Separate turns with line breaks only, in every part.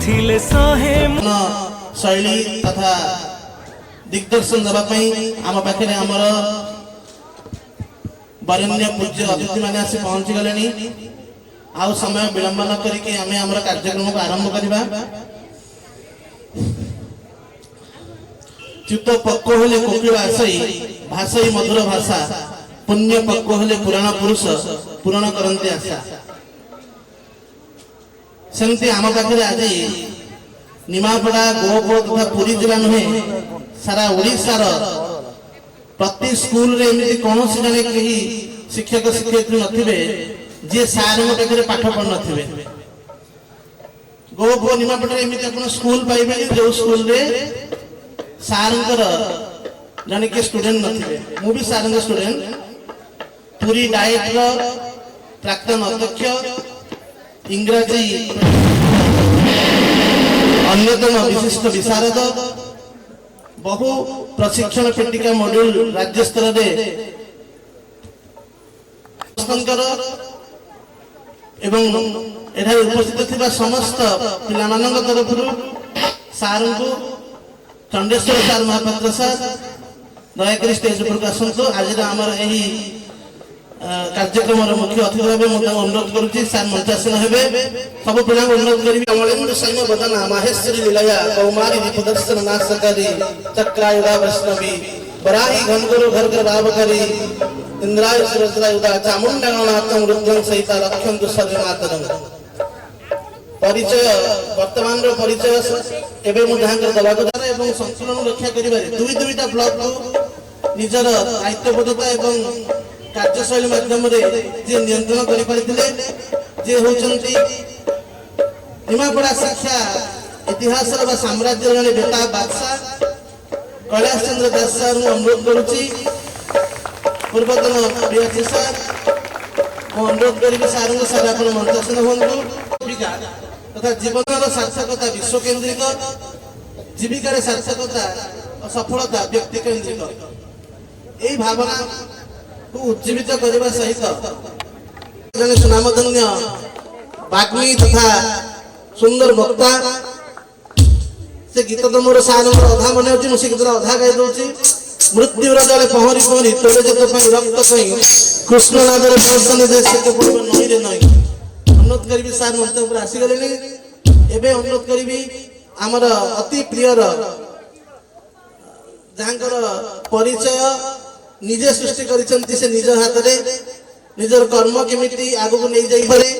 बुझिले सहे
शैली तथा दिग्दर्शन देवाई आम पाखे आमर वरेण्य पूज्य अतिथि मैंने आसी पहुंची गले। आउ समय विलंब न करके आम आमर कार्यक्रम को आरंभ करवा। चित्त पक्व हेले कोकिल आशई भाषाई मधुर भाषा पुण्य पक्व हेले पुराण पुरुष पूरण करते आशा। सेमती आम पाखे आज निमापड़ा गोपुर तथा पुरी जिला नुहे सारा ओडिशार प्रति स्कूल रे एमती कौन जड़े कहीं शिक्षक शिक्षयित्री नथिबे जे सार पाखे पाठ पढ़ नथिबे। गोपुर निमापड़ा एमती अपन स्कूल पाइबे जो स्कूल रे सारंकर जने के स्टूडेंट नथिबे। मु भी सारंकर स्टूडेंट पूरी डाइट रो प्राक्तन अध्यक्ष इंग्रजी अन्यतम विशिष्ट विशारद बहु प्रशिक्षण पेटिका मॉड्यूल राज्य स्तर रे एवं एठार उपस्थित थिबा समस्त पिलामानंग तरफ सार को चंडेश्वर सार महापात्र सार दयाकरी स्टेज पर आसतु। आज आमर यही कार्यक्रम मुख्य अतिथि भाव मुझे अनुरोध करुच्ची सार मंचासन हे सब पिला अनुरोध करी। कमलेन्द्र सैन्य बदना माहेश्वरी लीलया कौमारी प्रदर्शन नाशकारी चक्रायुधा वैष्णवी बराही घनगुरु घर घर भावकारी इंद्राय सुरद्रायुधा चामुंडनाथं रुद्रं सहिता रक्षन्तु सर्वमातरं। परिचय वर्तमान परिचय एवं मुझे दबादार एवं संतुलन रक्षा करें दुई दुईटा ब्लॉक को निजर दायित्वबद्धता एवं कार्यशैली माध्यम जे नियंत्रण करते निमापड़ा शिक्षा इतिहास साम्राज्य जड़े बेटा बादशाह कैलाश चंद्र दास सार अनुरोध करुच्ची पूर्वतन बीआरसी सार अनुरोध करी सार सार आप मंचासन हूँ तथा जीवन सार्थकता विश्व केन्द्रिक जीविकार सार्थकता और सफलता व्यक्ति केन्द्रिक यही भावना को उज्जीवित करने सहित जने सुनामधन्य बाग्मी तथा सुंदर वक्ता से गीत तो मोर सार अधा मन अच्छी मुझे गीत अधा गाई दूसरी मृत्युर जड़े पहरी पहरी तोड़े जत रक्त कृष्ण नादर दर्शन दे से पड़े नई रे नई। अनुरोध करी सार मंच पर आसीगले एवं अनुरोध करी आमर अति प्रियर जहाँकर परिचय निजे सृष्टि करिसेंती से निज हाथ रे निजर कर्म केमिति आगु को नहीं जाई पारे।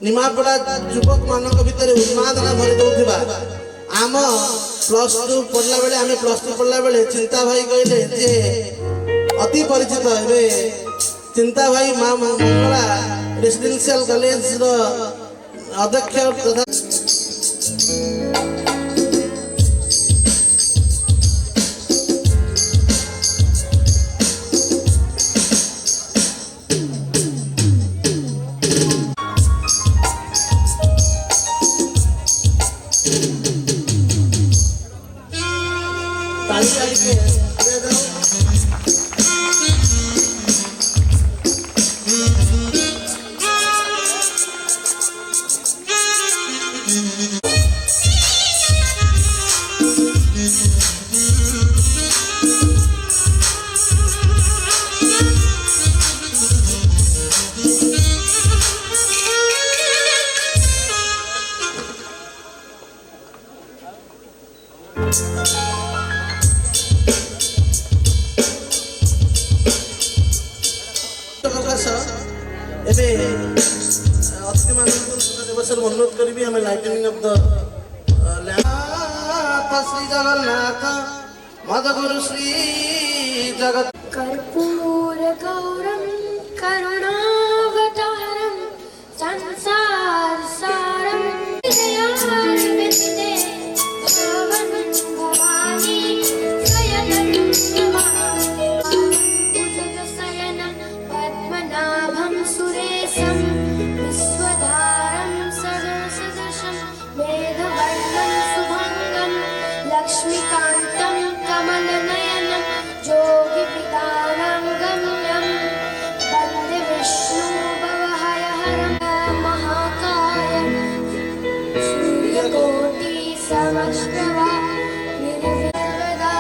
निमापड़ा युवक मानक भितर उन्मादना भरी दउथिबा आम +2 पढ़ला बेले आमे +2 पढ़ला बेले चिंता भाई कहले जे अति परिचित हेबे चिंता भाई मां मंगला रेसिडेंशियल कॉलेज रो अध्यक्ष तथा अनुरोध करी हमें lightning of the Shri Jagannath मदगुरु श्री जगत
कर्पूर गौरम करुणावतारम संसार सारम दयान्विते भवन भवानी शयनं भुजग शयनं पद्मनाभं सुरेशं विश्वधारं सदसदशं मेघवर्णं शुभंगं लक्ष्मीकान्तं कमलनयनं योगिपितानं गम्यं वन्दे विश्व समश्नवा निर्विदा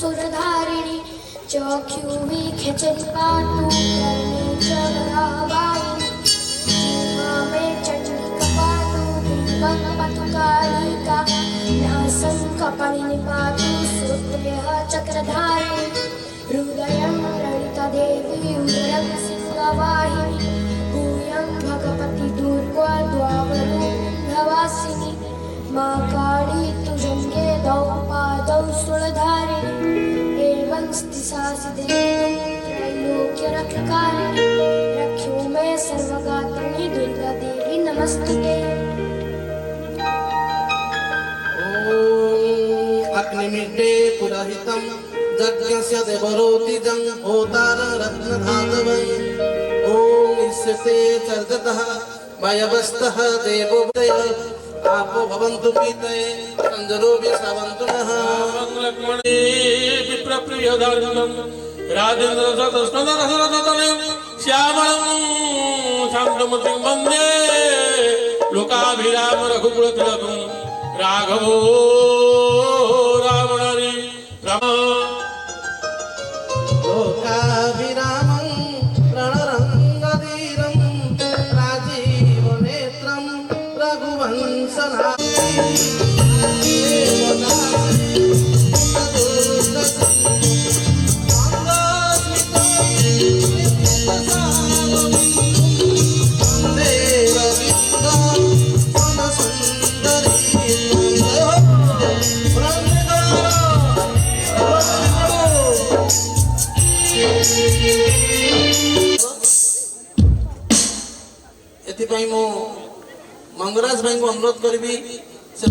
सुरधारिणी चौख्युवी खिचड़ी पातु करने चढ़ावाई जीवा में चंडी कपातु बिंबंग पतुकालिका नासं कपालिनी पातु सूत्रेह चक्रधारिणी हृदयं ललितादेवी उदरं सिंहवाहिनी भूयं भगवती दुर्गा द्वावरुन्धवासिनी मा काली तुजङ्गे दौ पादौ सुरधारिणी एवं स्थिसा सिद्धिं त्रैलोक्यरक्षकारिणी रक्षो मे सर्वगात्रिणी दुर्गा देवी नमस्तुते
अग्निमिटे पुरोहितं यज्ञस्य देवरोतिजं होतार रत्नधातवै ॐ इष्यते चर्जतः वयवस्तः देवोदय आपो भवन्तु पीतये संजरोऽपि श्रवन्तु नः
लक्ष्मणे विप्रप्रियदार्गं राजेन्द्रसतस्मदरसरतनयं श्यामलं शान्तमतिं वन्दे लोकाभिराम रघुकुलतिलकं राघवो रावणहरि राम
लोकाभिरामं रणरङ्गधीरं राजीवनेत्रं एथिपाई मु मंगराज भाई को अनुरोध करी से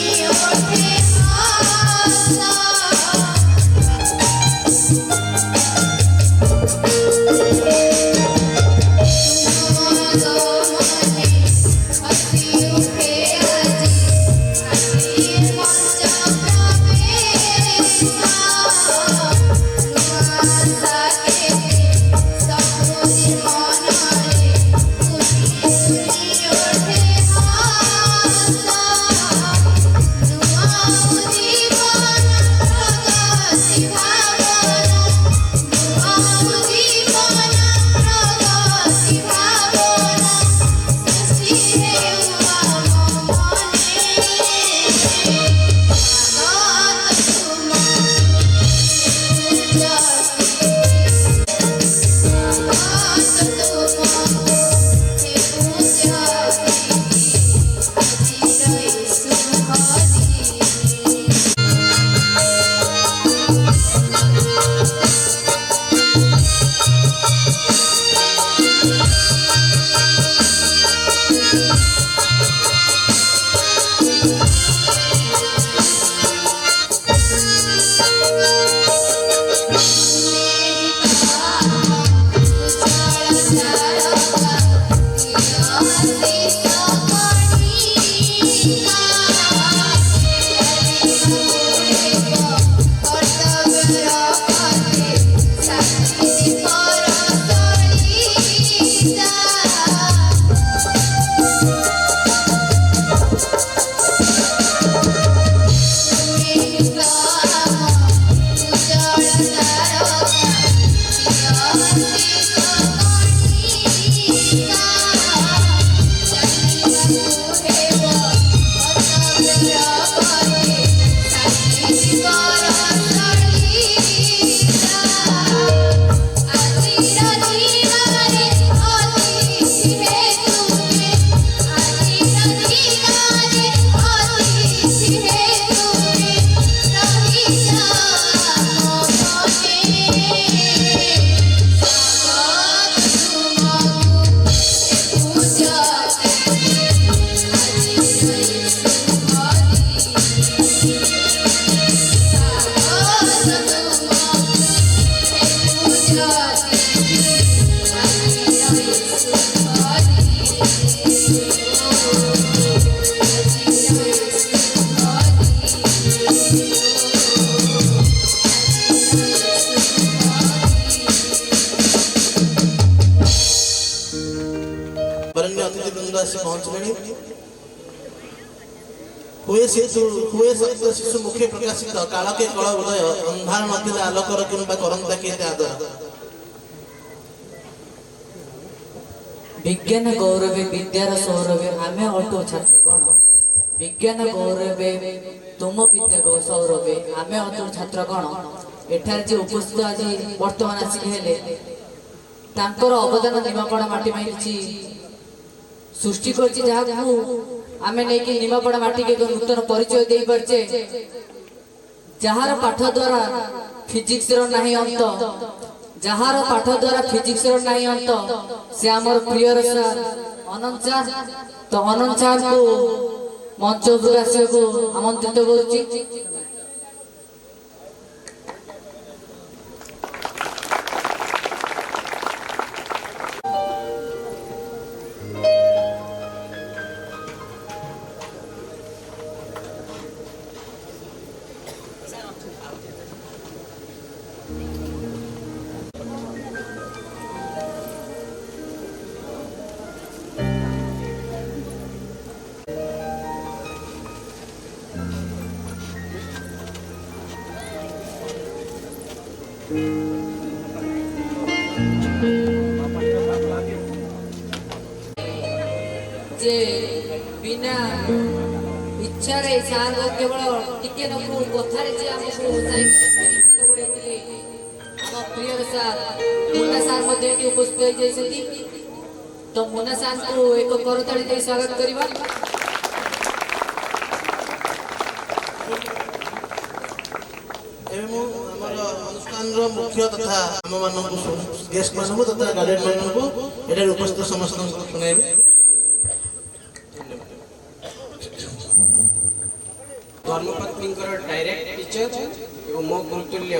Thank you.
ଆସି ପହଞ୍ଚିଲେଣି। ହୁଏ ସପ୍ତ ଶିଶୁ ମୁଖେ ପ୍ରକାଶିତ କାଳକେ କଳ ଉଦୟ ଅନ୍ଧାର ନଥିଲେ ଆଲୋକର କିମ୍ବା କରନ୍ତା କିଏ ଆଦର।
विज्ञान गौरवे विद्यार सौरभे आमे अटो छात्रगण विज्ञान गौरवे तुम विद्या सौरभे आमे अटो छात्रगण एठार जे उपस्थित आज वर्तमान आसिक हेले तांकर अवदान निमापड़ा माटी माइछि सृष्टि करछि जाहाकु आमे नै कि निमापड़ा माटी के नूतन परिचय देई परछे जहार पाठ द्वारा फिजिक्स रो नाही अंत जहार पाठ द्वारा फिजिक्स रो नाही अंत से हमर प्रिय सर अनंत सर तो अनंत सर को मंच पर आसे को आमंत्रित करूची। जे बिना इच्छा रे सार केवल टिके नकु कथारे जे हमको साइड पड़ेतिले हम प्रिय सार मुन्ना सार मध्ये एटी उपस्थित होई जैसेती तो मुन्ना सार को एक करताली दे स्वागत करिबा।
एवं हमर अनुष्ठान रो मुख्य तथा हम मानकु गेस्ट मानकु तथा गार्डियन मानकु एटा उपस्थित समस्त को सुनाइबे।
धर्मपत्नी डायरेक्ट टीचर एवं मो गुरुतुल्य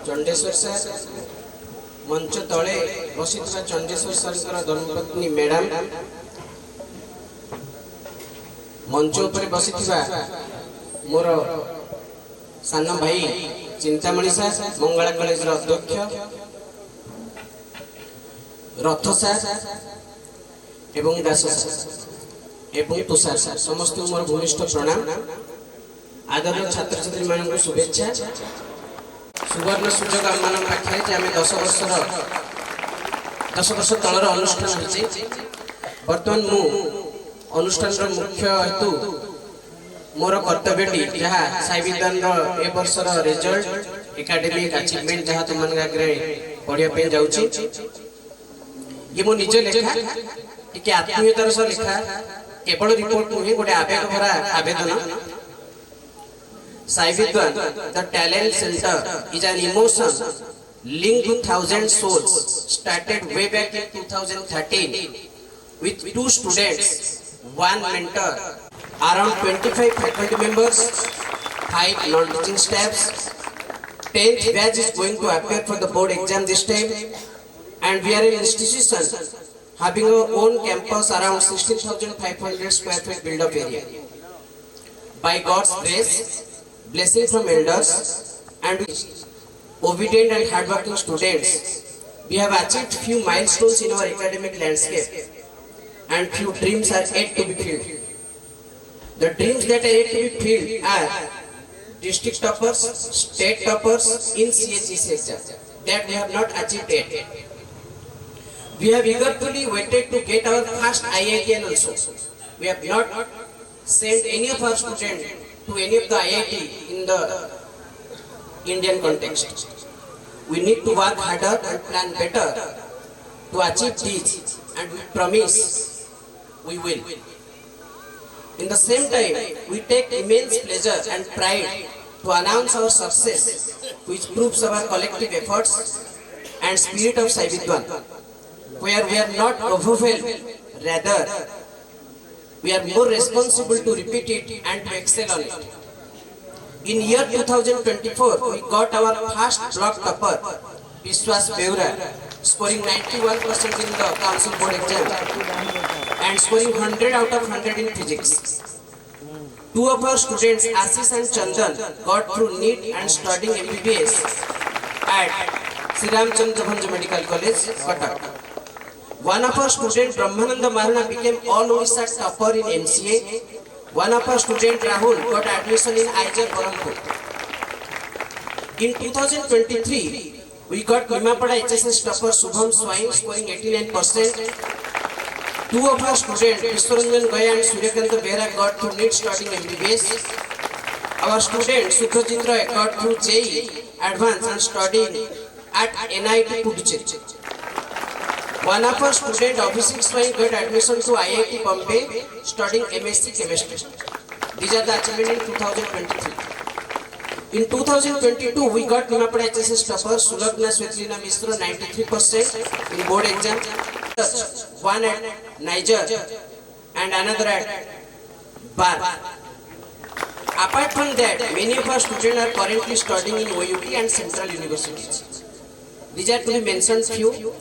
चंडेश्वर सर मंच तले बसी चंडेश्वर सर धर्मपत्नी मैडम मंच उपर बसी मोर सान भाई चिंतामणि सर मंगला कॉलेज अध्यक्ष रथ सर एवं दास सर एवं तुषार सर समस्त मोर भूमिष्ठ प्रणाम। आदरणीय छात्र छात्री मानक शुभेच्छा। सुवर्ण सुजोग आम मान पाखे जे आम 10 वर्ष तलर अनुष्ठान होइछे वर्तमान मु अनुष्ठान मुख्य हेतु मोर कर्तव्यटी जहाँ साई विद्यान ए वर्षर रिजल्ट एकाडेमिक अचीवमेंट जहाँ तुम आगे पढ़ाई जाऊँगी ये मो निज लेखा टी आत्मीयतार सह लिखा केवल रिपोर्ट नुहे गोटे आवेग भरा आवेदन। Sai Vidwan, the talent center is an emotion linked to thousand souls, started way back in 2013 with 2 students, 1 mentor, around 25 faculty members, 5 non-teaching staffs. 10th batch is going to appear for the board exam this time, and we are an institution having our own campus around 16,500 square feet build-up area. By God's grace, blessing from elders and obedient and hardworking students, we have achieved few milestones in our academic landscape, and few dreams are yet to be filled. The dreams that are yet to be filled are district toppers, state toppers in CHEC exam that we have not achieved yet. We have eagerly waited to get our first IITian also. We have not sent any of our students to any of the IIT in the Indian context. We need to work harder and plan better to achieve these, and we promise we will. In the same time, we take immense pleasure and pride to announce our success, which proves our collective efforts and spirit of Sai Vidwan, where we are not overwhelmed, rather we are more responsible to repeat it and to excel on it. In year 2024, we got our first block topper, Vishwas Beura, scoring 91% in the council board exam and scoring 100 out of 100 in physics. 2 of our students, Ashish and Chandan, got through NEET and studying MBBS at Sri Ramchandra Bhanja Medical College, Cuttack. One of our student Brahmananda Maharana became all Odisha topper in MCA. One of our student Rahul got admission in IJR Barampur. In 2023, we got Nimapada HSS topper Subham Swain scoring 89%. Two of our students, Vishwaranjan Goya and Suryakanta Behra, got through NEET studying MBBS. Our student Sukhajit Roy got through JEE Advanced and studying at NIT Puducherry. One of our student Abhishek Swain got admission to IIT Bombay studying MSc Chemistry. These are the achievements in 2023. In 2022, we got Nimapada HSS topper Sulagna Svetlina Mishra 93% in board exam. One at Niger and another at Bar. Apart from that, many of our students are currently studying in OUT and central universities. These are to be mentioned few.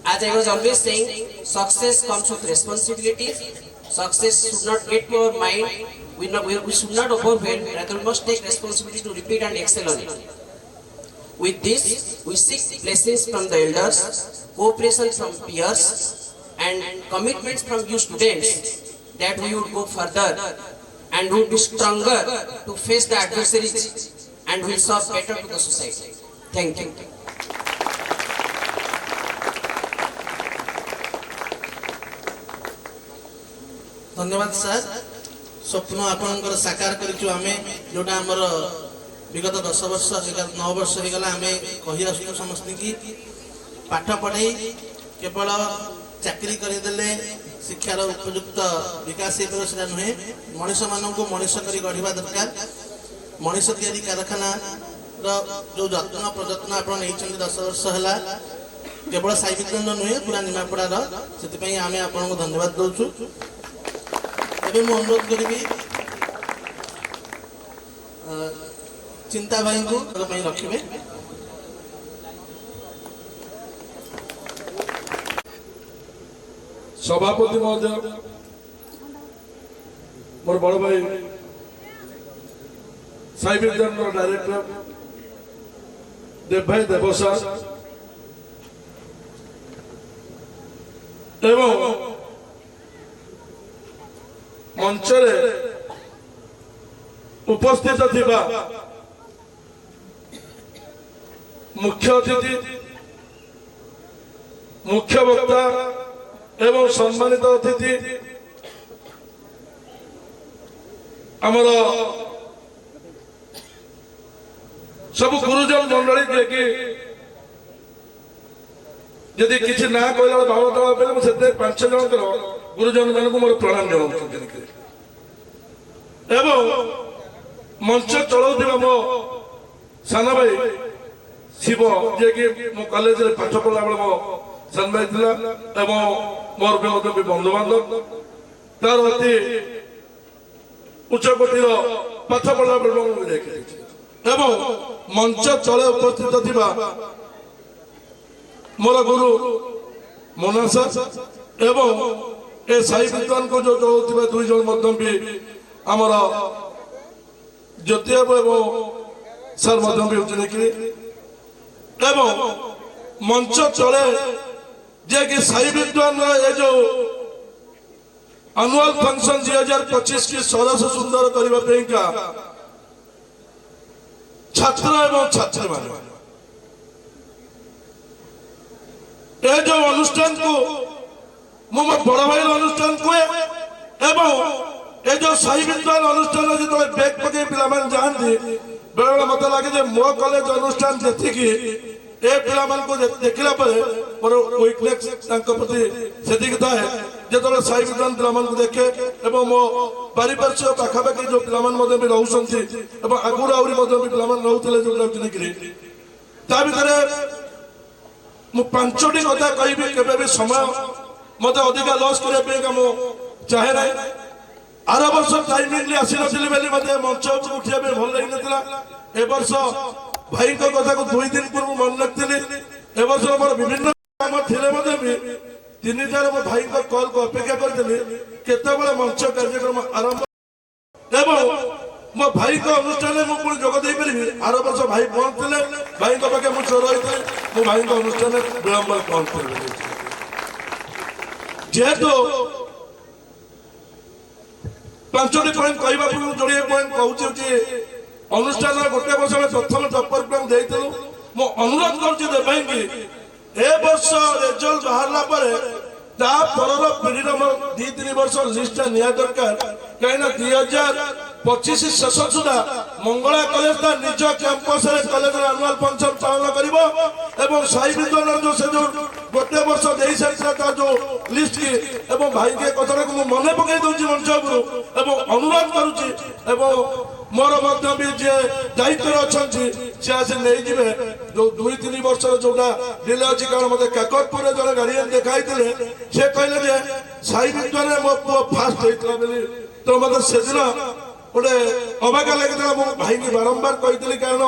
As I was always saying, success comes with responsibilities. Success should not get to our mind. We should not overwhelm. Rather, we must take responsibility to repeat and excel on it. With this, we seek blessings from the elders, cooperation from peers, and commitments from you students that we would go further and would be stronger to face the adversaries and will serve better to the society. Thank you.
धन्यवाद sir स्वप्न आपणकर साकार करिछु आमे जोटा हमर विगत 10 वर्ष 9 वर्ष हो गला आमे कहि आसु समस्त की पाठ पढ़ाई केवल चाकरी करि देले शिक्षार उपयुक्त विकास हे सेटा नुहे मनुष्य माननको मनुष्य करी गढ़िबा दरकार मनुष्य तयारी कारखाना रो जो जत्न प्रयत्न आपण नै 10 वर्ष हला केवल साई विज्ञान नुहे पूरा निमापड़ा रो सेति पई आमे आपनको धन्यवाद दोछु एबे मु अनुरोध करिबी चिंता भाई को रखिए
सभापति महोदय मोर बड़ भाई साई विज्ञान डायरेक्टर देव भाई देवसार एवं मंचरे उपस्थित थिबा मुख्य अतिथि मुख्य वक्ता एवं सम्मानित अतिथि आमर सब गुरुजन मंडली जे कि यदि किसी ना कहला भाव देवा से 5 जन गुरुजन मान को मोर प्रणाम जनाऊँ एवं मंच चलाउथिबा मो साना भाई शिव जे कि मो कॉलेज रे पाठ पढ़ला बेले मो सान भाई थिला एवं मोर भी बंधु बांधव तार अति उच्च कोटीर पाठ पढ़ला बेले मो देखि एवं मंच चले उपस्थित थिबा मोर गुरु मोनासा एवं ए साई विद्वान को जो जोथिबा 2 जन मध्यम भी आमर ज्योति एवं सर मध्यम भी होचने कि एवं मंच चले जे कि साई विद्वान ये जो एनुअल फंक्शन 2025 की सरस सुंदर करने का छात्र एवं छात्री मान ये जो अनुष्ठान को मो बड़ भाई अनुष्ठान को एवं ये जो साई विद्वान अनुष्ठान जो बैग पकई पे जाती बेले मत लगे मो कॉलेज अनुष्ठान जी ए पिला को देखला मोर वीकनेस प्रति से थाए जो साई विद्वान पिला को देखे एवं मो पारिपार्श्व पाखापाखि जो पिला भी रोचे आगुरी आहरी पिला रोते जो भर मु 5टी कथा कहि के समय मत अधिका लॉस करने चाहे ना आर वर्ष टाइमिंगली आसी नथिली बेली मते मंच ऊपर उठिया बे भल लागि नथिला ए वर्ष भाई को कथा को 2 दिन पूर्व मन रखथिली ए वर्ष हमर विभिन्न काम थिले मते भी 3-4 मो भाई को कॉल को अपेक्षा करथिली केते बेले मंच कार्यक्रम आरंभ एवं मो भाई को अनुष्ठान में मु जोग दे परिबी आर वर्ष भाई पहुंचले भाई को पाके मु चोर होइते मो भाई को अनुष्ठान विलंब पहुंचले যেহেতু 5টি পয়েন্ট कहवा पूर्व जोड़े पॉइंट कहूँ कि अनुष्ठान गोटे वर्ष में प्रथम टपर प्रोग्राम देइतलु मो अनुरोध करछि देबै कि ए वर्ष रिजल्ट बाहरला परे ता परर पीढ़ी नंबर 2-3 वर्ष लिस्ट निया दरकार कहिना 2025 शेष सुधा मंगला कॉलेज ता निज कैंपस रे कॉलेज एनुअल फंक्शन पालन करिवो एवं साई विद्वान जो से जो गोटे वर्ष देई साइछा ता जो लिस्ट की एवं भाई के कथा को मने पकई दउची मंच उपरु एवं अनुरोध करूची एवं मोर मध्य भी जे दायित्व अछंती से आसे नै जिवे जो 2-3 वर्ष जोटा डिले अछि कारण मते काकतपुर रे जने गार्डियन देखाइतले से कहले जे साई विद्वान मो फास्ट होइतला बेली तो मते सेदिन गोटे अबाका लागितला मो भाई की बारंबार कहितली कारण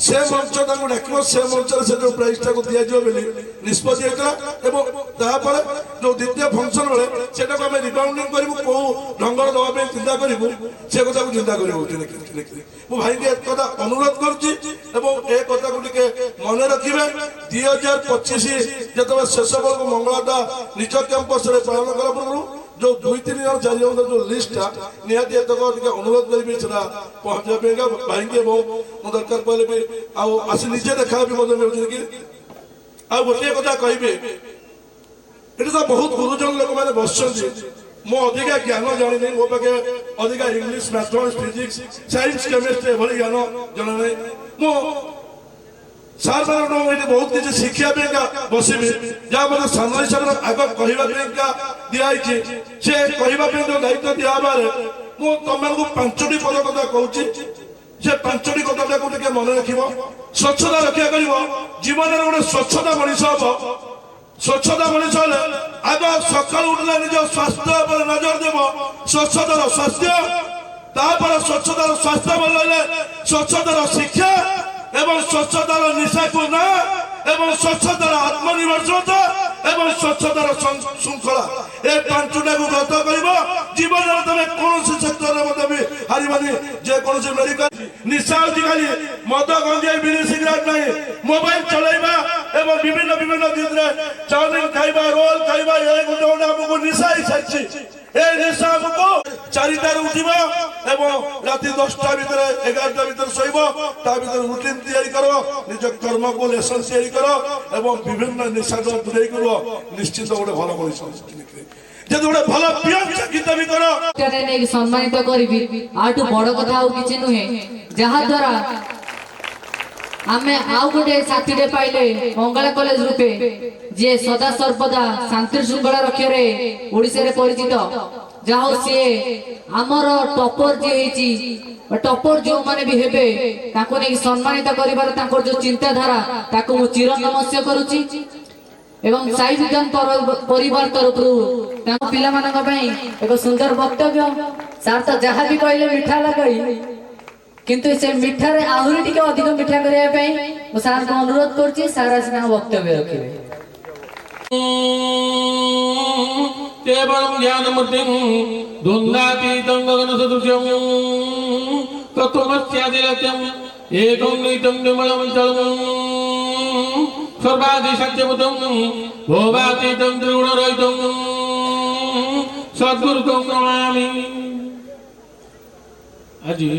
से मंच ताको डाकिबो से मंच से जो प्राइस टाको दिया जियो बेली निष्पत्ति हेतला एवं तापर जो द्वितीय फंक्शन बेले सेटा को हम रिबाउंडिंग करिवु को ढंगर दवा पे चिंता करिवु से कथा को चिंता करिवु मो भाई के एक कथा अनुरोध करछि एवं ए कथा को टिके मने रखिबे 2025 जतबे शेष को मंगलाटा निज कैंपस रे पालन करा पूर्व जो 2-3 जन 4 जन जो लिस्ट निहाती एतको टिके अनुरोध करबी छला पहुंचा पेगा भाई के मो दरकार पहले भी आउ आसी निजे देखा भी मदे मिलछि कि आ गोटे कथा कहबे एटा तो बहुत गुरुजन लोक माने बसछन्ती मो अधिका ज्ञान जानि नै मो पाके अधिका English mathematics physics science chemistry भली ज्ञान जन नै मो सार बार नो बहुत किसी शिक्षा बेका बसिबे जा मते सामने सामने आग कहबा बेका दिया छि से कहबा पे जो दायित्व दिया बारे मो तमन को 5टी पद कथा कहूची से 5टी कथा को टिके मन रखिबो स्वच्छता रक्षा करिवो जीवन रे गोटे स्वच्छता मनिष हो स्वच्छता मनिष ले आग सकाळ उठला निज स्वास्थ्य पर नजर देबो स्वच्छतार स्वास्थ्य तापर स्वच्छतार स्वास्थ्य बोलले स्वच्छतार शिक्षा एवं स्वच्छतार निशा को ना एवं स्वच्छतार आत्मनिर्भरता एवं स्वच्छतार श्रृंखला ए 5टा को व्रत करिवो जीवन रे तमे कोन से सेक्टर रे मते भी हारिबानी जे कोन से मेडिकल निशा अधिकारी मद गंजा बिड़ी सिगरेट नहीं मोबाइल चलाइबा एवं विभिन्न विभिन्न दिन रे चाउमिन खाइबा रोल खाइबा ए गोटे हमको निशा ही साची ए निशा हमको 4टा रे उठिबा एवं राति 10टा भीतर 11टा भीतर सोइबो ता भीतर रूटीन तैयारी करो निज कर्म को लेसन तैयारी करो एवं विभिन्न निशा जो दूरे करो निश्चित गोटे भलो मनिष जदि गोटे भलो पियन गीत भी करो
तेरे ने सम्मानित करिबी आटू बड़ कथा हो किछि नुहे जहा द्वारा आमे आउ गोटे साथीरे पाइले मंगला कॉलेज रूपे जे सदा सर्वदा शांति श्रृंखला रक्षारे ओडिसा रे परिचित जाहो से हमर टॉपर जे हेची टॉपर जो माने भी हेबे ताको ने सम्मानित करिबार ताको जो चिंता धारा ताको मु चिर नमस्कार करूची एवं साई विद्वान परिवार तरफरु ताको पिला मानक पई एक सुंदर वक्तव्य सार तो जहा भी कहले मिठा लगई किंतु से मिठा रे आहुरी टिके अधिक मिठा करिया पई मु सार को अनुरोध करची सारा सिना वक्तव्य रखिबे
केवलं ज्ञानमूर्तिं द्वन्द्वातीतं गगनसदृशं तत्त्वमस्यादिलक्ष्यम् एकं नित्यं निर्मलं चलं सर्वादिशक्तिमुतं भोगातीतं त्रिगुणरहितं सद्गुरुं नमामि। আজি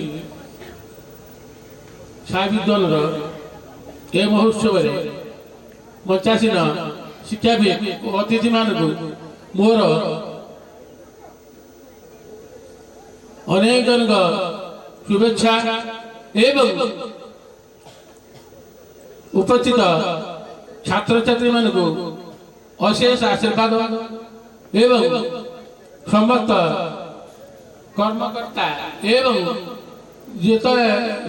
साई विद्वान ए महोत्सव मचासीन शिक्षाविद अतिथि मान मोर अनेक जन शुभेच्छा एवं उपस्थित छात्र छात्री मान अशेष आशीर्वाद एवं समस्त कर्मकर्ता एवं जेते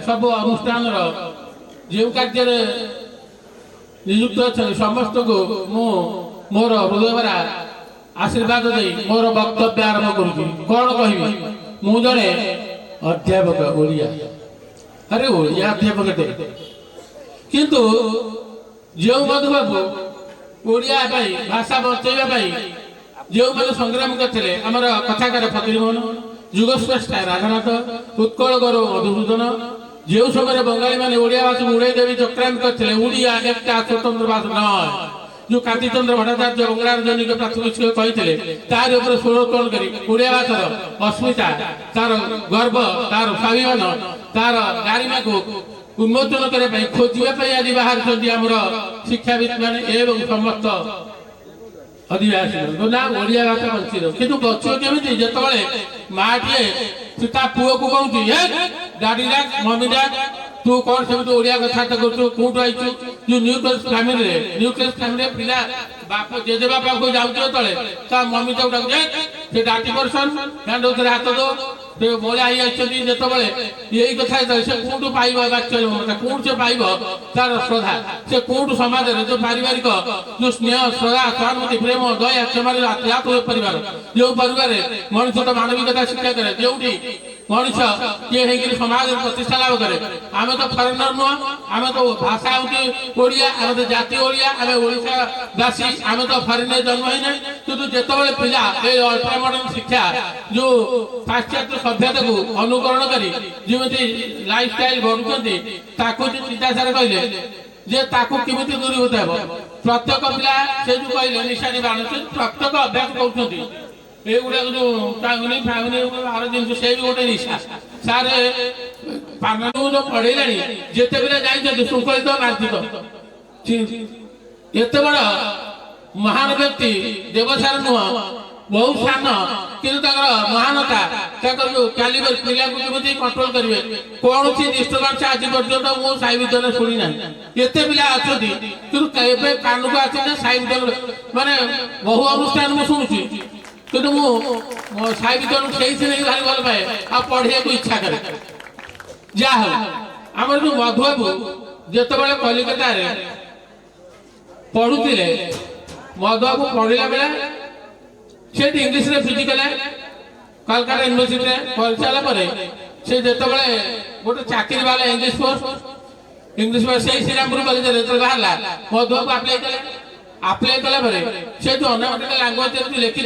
सब अनुष्ठान जो कार्य नियुक्त अच्छा समस्त को मोर हृदय आशीर्वाद दे मोर वक्तव्य आरंभ करुँगी। कौन कह मु जड़े अध्यापक ओडिया अरे ओडिया अध्यापक किंतु जो मधुबाबू ओडिया भाषा बचाइबा जो मैंने संग्राम करते आमर कथाकार फकीरमोहन जुगश्रेष्ठ राधानाथ उत्कल गौरव मधुसूदन जो समय बंगाली मैंने ओडिया भाषा उड़े देवी चक्रांत करते ओडिया एक स्वतंत्र भाषा न जो कांतिचंद्र भट्टाचार्य बंगलार प्राथमिक स्कूल कहते तार ऊपर स्वरोत्तोलन कर ओडिया भाषार अस्मिता तार गर्व तार स्वाभिमान तार गारिमा को उन्मोचन करने खोजापी आज बाहर आमर शिक्षाविद मान एवं समस्त अधिवासी ना ओडिया भाषा बंचित किंतु बच्चों केमी जिते माँ ता पुओ को कहूँ डाडी डाक मम्मी डाक तू कौन से ओडिया कथा कौटू आईचु जो न्यूक्लियस फैमिली पिला बाप जेजे बापा को जाऊँ तले ता मम्मी तो डाक से डाटी परसन हैंड हाथ दो मोला आई जिते यही कथा से कौटू पाइब वात्सल्य कौट से पाइब तार श्रद्धा से कौटू समाज जो पारिवारिक जो स्नेह श्रद्धा सहानुभूति प्रेम दया से परिवार जो परिवार मनुष्य तो मानविकता शिक्षा करे जो मनुष्य ये समाज प्रतिष्ठा लाभ करे आम तो फरेनर नुह आम तो भाषा हूँ ओडिया आम तो जाति ओडिया आम ओडावासी आम तो फरेन जन्म ही ना किंतु जिते पिला अल्ट्रा मॉडर्न शिक्षा जो पाश्चात्य सभ्यता को अनुकरण करी जमी लाइफस्टाइल बढ़ुंट चिंताधारा कहले जे ताकू केमिति दूरीभूत हेब प्रत्येक पिला से जो कहले निशानी बाण से प्रत्येक अभ्यास कर एगुड़ा जो टांगनी फांगनी बाहर जिन से भी गोटे निशा सार जो पढ़ेला जिते पिला जाइए शृंखलित मार्जित एत बड़ महान व्यक्ति देवसार नुह बहुत सान कि महानता जो कैलिबर पिला को कंट्रोल करेंगे कौन सी डिस्टर्बांस आज पर्यटन मो साई विद्यालय शुणी ना एत पिला अच्छा कि कान को आसी साई विद्यालय माने बहु अनुष्ठान मुझे शुणुची किंतु मो साई विद्यालय से भारी भल पाए आ पढ़िया को इच्छा करे जहाँ आम जो मधुबाबू जिते कलिकता पढ़ुले मधुबाबू पढ़ला बेला से इंग्लिश रे पीजी कले कलकत्ता यूनिवर्सिटी रे पढ़ सारा से जिते गोटे चाकरी वाला इंग्लिश कोर्स से श्रीरामपुर कॉलेज रे बाहरला मधुबाबू अप्लाई कला से जो अनामेटिकल लैंग्वेज लिखी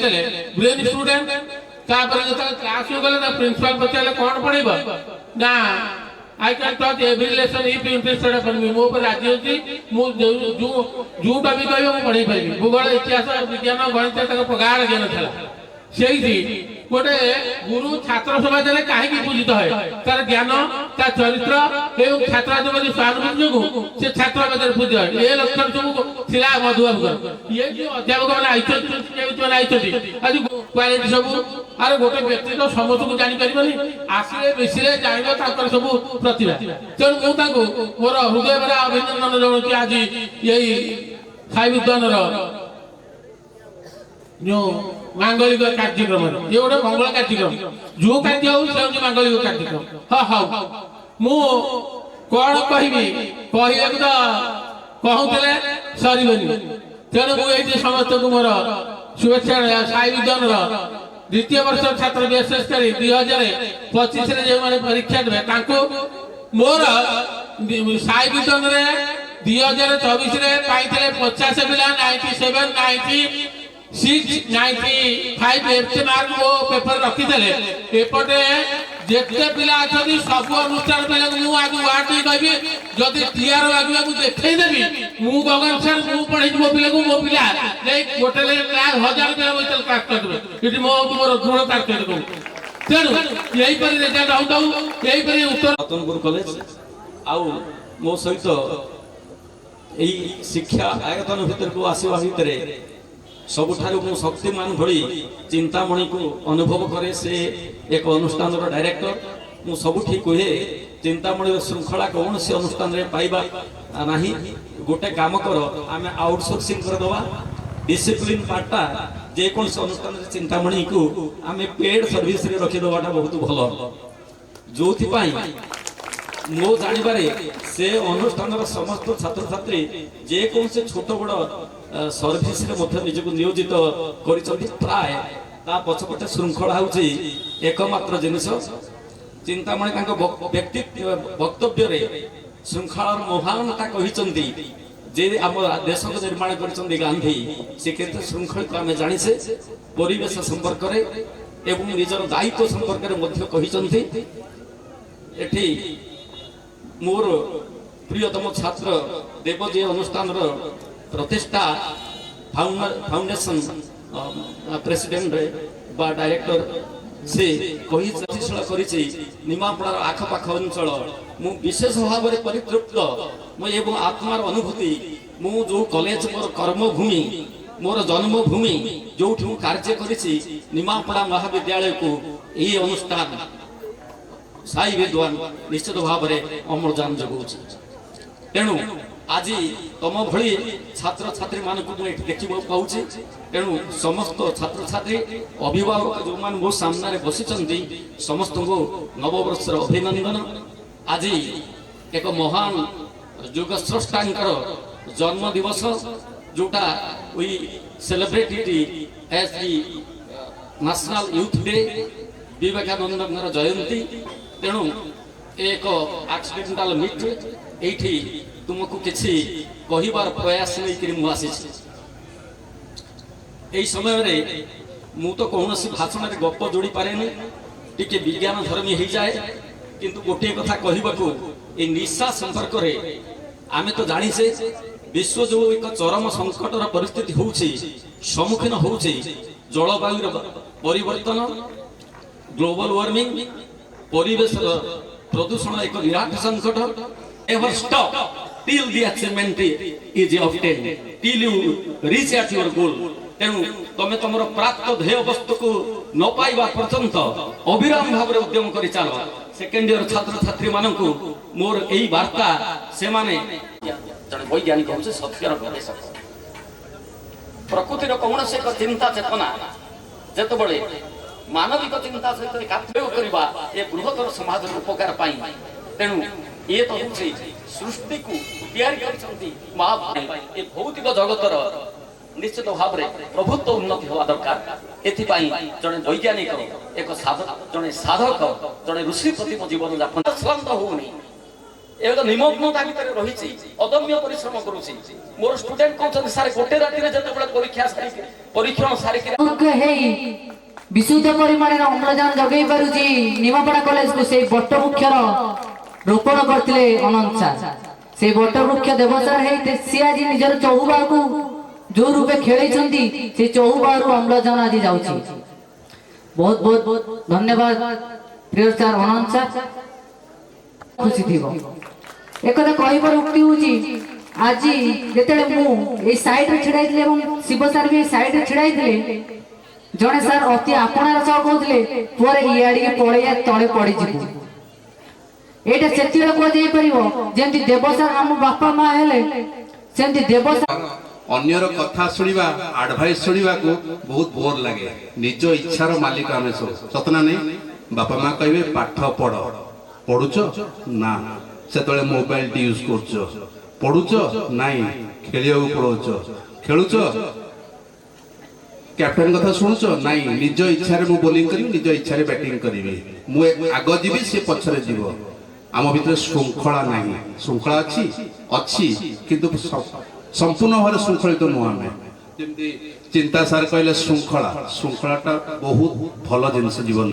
ब्रेन स्टूडेंट जो क्लास में गले प्रिंसिपल पचारे कौन पढ़ेब ना I can touch every lesson if interested अपन मी मो पर राजी होची मो जो टॉपिक कहबो मो पढ़ी पाइबी भूगोल इतिहास विज्ञान गणित तक प्रगाढ़ ज्ञान था सेही गोटे गुरु छात्र समाज रे काहे की पूजित है तार ज्ञान तार चरित्र एवं छात्र जो सहानुभूति जो से छात्र बजार पूजित है ये लक्षण सब थिला मधुबाबू ये जो अध्यापक माने आइछथि शिक्षाविद माने आइछथि आज क्वालिटी सब अरे गोटे व्यक्ति तो समस्त को जानि परिबनी आसिले बेसिले जानिबो ताकर सब प्रतिभा तेणु मु ताको मोर हृदय भरा अभिनंदन जणाउछि आज यही साई विद्वान जो मांगलिक कार्यक्रम ये गोटे मंगल कार्यक्रम जो कार्य हो से मांगलिक कार्यक्रम हाँ हाँ मु कौन कहबी कहले तो कहूले सरीबनी तेणु मुझे समस्त को मोर शुभेच्छा साई विद्वान द्वितीय वर्ष छात्र विशेष कर 2025 जो मैंने परीक्षा देवे मोर साई विद्वान 2024 पाई 50 पिला 97 96 95 एफसी मार्क वो पेपर रखी एपटे जिते पिला अच्छा सब अनुष्ठान पिला को आज वार्ड कहबी जदि टीआर आगे देखदेवी मु गगन सर मु पढ़े मो पिला को मो पिला गोटे क्लास 1000 पिला बैठल क्लास करबे इति मो मोर दृढ़ कार्य को तेणु यही पर रिजल्ट आउताउ यही पर उत्तर
रतनपुर कॉलेज आउ मो सहित एई शिक्षा आयतन भीतर को आसीबा भितरे सबुठारु मु शक्तिमान भली चिंतामणि को अनुभव करे से एक अनुष्ठान डायरेक्टर मु सबुठी कहे चिंतामणि श्रृंखला कौन से अनुष्ठान रे पाइबा नाही गोटे काम कर आमे आउटसोर्सिंग कर दवा डिसिप्लिन पार्टा जे कोन से अनुष्ठान रे चिंतामणि को आमे पेड सर्विस रे रखि दवाटा बहुत भलो जोथि पाई मो जानिबारे से अनुष्ठान समस्त छात्र छात्री जे कोन से छोट बड़ सर्विस रे मध्य निजको नियोजित करिसथि प्राय ता पछपटे श्रृंखला होछि एकमात्र जिनिस चिंतामणि तांको व्यक्तित्व वक्तव्य रे श्रृंखलार महानता कहिसथि जे हम देश को निर्माण करिसथि गांधी से केते श्रृंखलित आमे जानिसे परिवेश संपर्क रे एवं निजर दायित्व संपर्क रे मध्य कहिसथि एठी मोर प्रियतम छात्र देवजी अनुष्ठान प्रतिष्ठा फाउंडेशन प्रेसिडेंट बा डायरेक्टर से कही गतिशील करिछि निमापड़ार आखपाख अंचल मु विशेष भाव में परितृप्त मो एवं आत्मार अनुभूति मु जो कॉलेज मोर कर्मभूमि मोर जन्मभूमि जो कार्य करिछि निमापड़ा महाविद्यालय को यही अनुष्ठान साई विद्वान निश्चित भाव में अम्लजान जगाउछि। तेणु आज तम भली छात्र छात्री मानक देखा पाऊँ। तेणु समस्त छात्र छात्री अभिभावक जो मान मो सामने बसी समस्त को नववर्ष अभिनंदन। आज एक महान युगस्रष्टा जन्म दिवस जोटा we celebrate it as the national youth day Vivekananda Jayanti. तेणु एक एक्सीडेंटल मीट एठी तुमको किसी कहिबार प्रयास नहीं आसी समय रे मु तो कौन भाषण में गप जोड़ी पारे टी विज्ञान धर्मी हो जाए किंतु गोटे कथा कहबाकू ए निशा संपर्क रे आमे तो जानिसे विश्व जो एक चरम संकटर परिस्थिति होउछि सम्मुखीन होउछि जलवायु परिवर्तन ग्लोबल वार्मिंग परिवेश प्रदूषण एक विराट संकट ever stop till the achievement is obtained till you reach at your goal। तेणु तमे तमर प्राप्त ध्येय वस्तु को न पाइबा पर्यंत अविराम भाव में उद्यम करि चल। सेकेंड ईयर छात्र छात्री मानकु मोर एई वार्ता से माने जने वैज्ञानिक होचे सत्यर गवेषक प्रकृतिर कौनसी एक चिंता चेतना जत बळे मानविक चिंता सहित एकात्मक करबा ए बृहत्तर समाज उपकार पाई। तेणु ये तो होची सृष्टि को तैयारी करछंती ए भौतिक जगतर निश्चित भाव में प्रभुत्व उन्नति होवा दरकार। एथिपाई जने वैज्ञानिक एक साधक जने साधक जने ऋषि प्रति जीवन यापन श्रांत होउनी एक निमग्नता भितर रहिछि अदम्य परिश्रम करूछि। मोर स्टूडेंट कहछन सारे गोटे राति रे जते बेले परीक्षण सारी
हेई विशुद्ध परिमाण अम्लजान जगै पारुछि निमापड़ा कॉलेज को से बट्ट वृक्षर रोपण करते अनंत सार से बट वृक्ष देवसार है सी आज निजर चौबा को जो रूपे खेली से चौबार अम्लजान आज जाऊँ। बहुत बहुत धन्यवाद प्रिय सार अनंत सार खुशी थी एक कहबार उक्ति हूँ आज जिते मुझे सैड्रे छिड़ाई शिव सार भी सैड्रे छिड़ाई जड़े सार अति आपणार सह कहते पुआरे इे पड़े तले पड़ीजी एटा सेतिरा को जाई परिबो जेंति देवसार हम बापा मां हेले सेंति देवसार
अन्यर कथा सुनिबा एडवाइस सुनिबा को बहुत बोर लगे। निज इच्छार मालिक आमे सब सतना नहीं बापा मां कहबे पाठ पढ़ पढुचो ना सेतले मोबाइल टी यूज करचो पढुचो नाही खेलियो पढुचो खेलुचो कैप्टन कथा सुनुचो नाही निज इच्छा रे मु बॉलिंग करी निज इच्छा रे बैटिंग करिवे मु आगो जीवी से पछरे जीवो आम भीतर श्रृंखला नहीं श्रृंखला अच्छी किंतु संपूर्ण भाव श्रृंखलित नुह आम जमी चिंता सार कहले श्रृंखला श्रृंखलाटा बहुत भल जिनस जीवन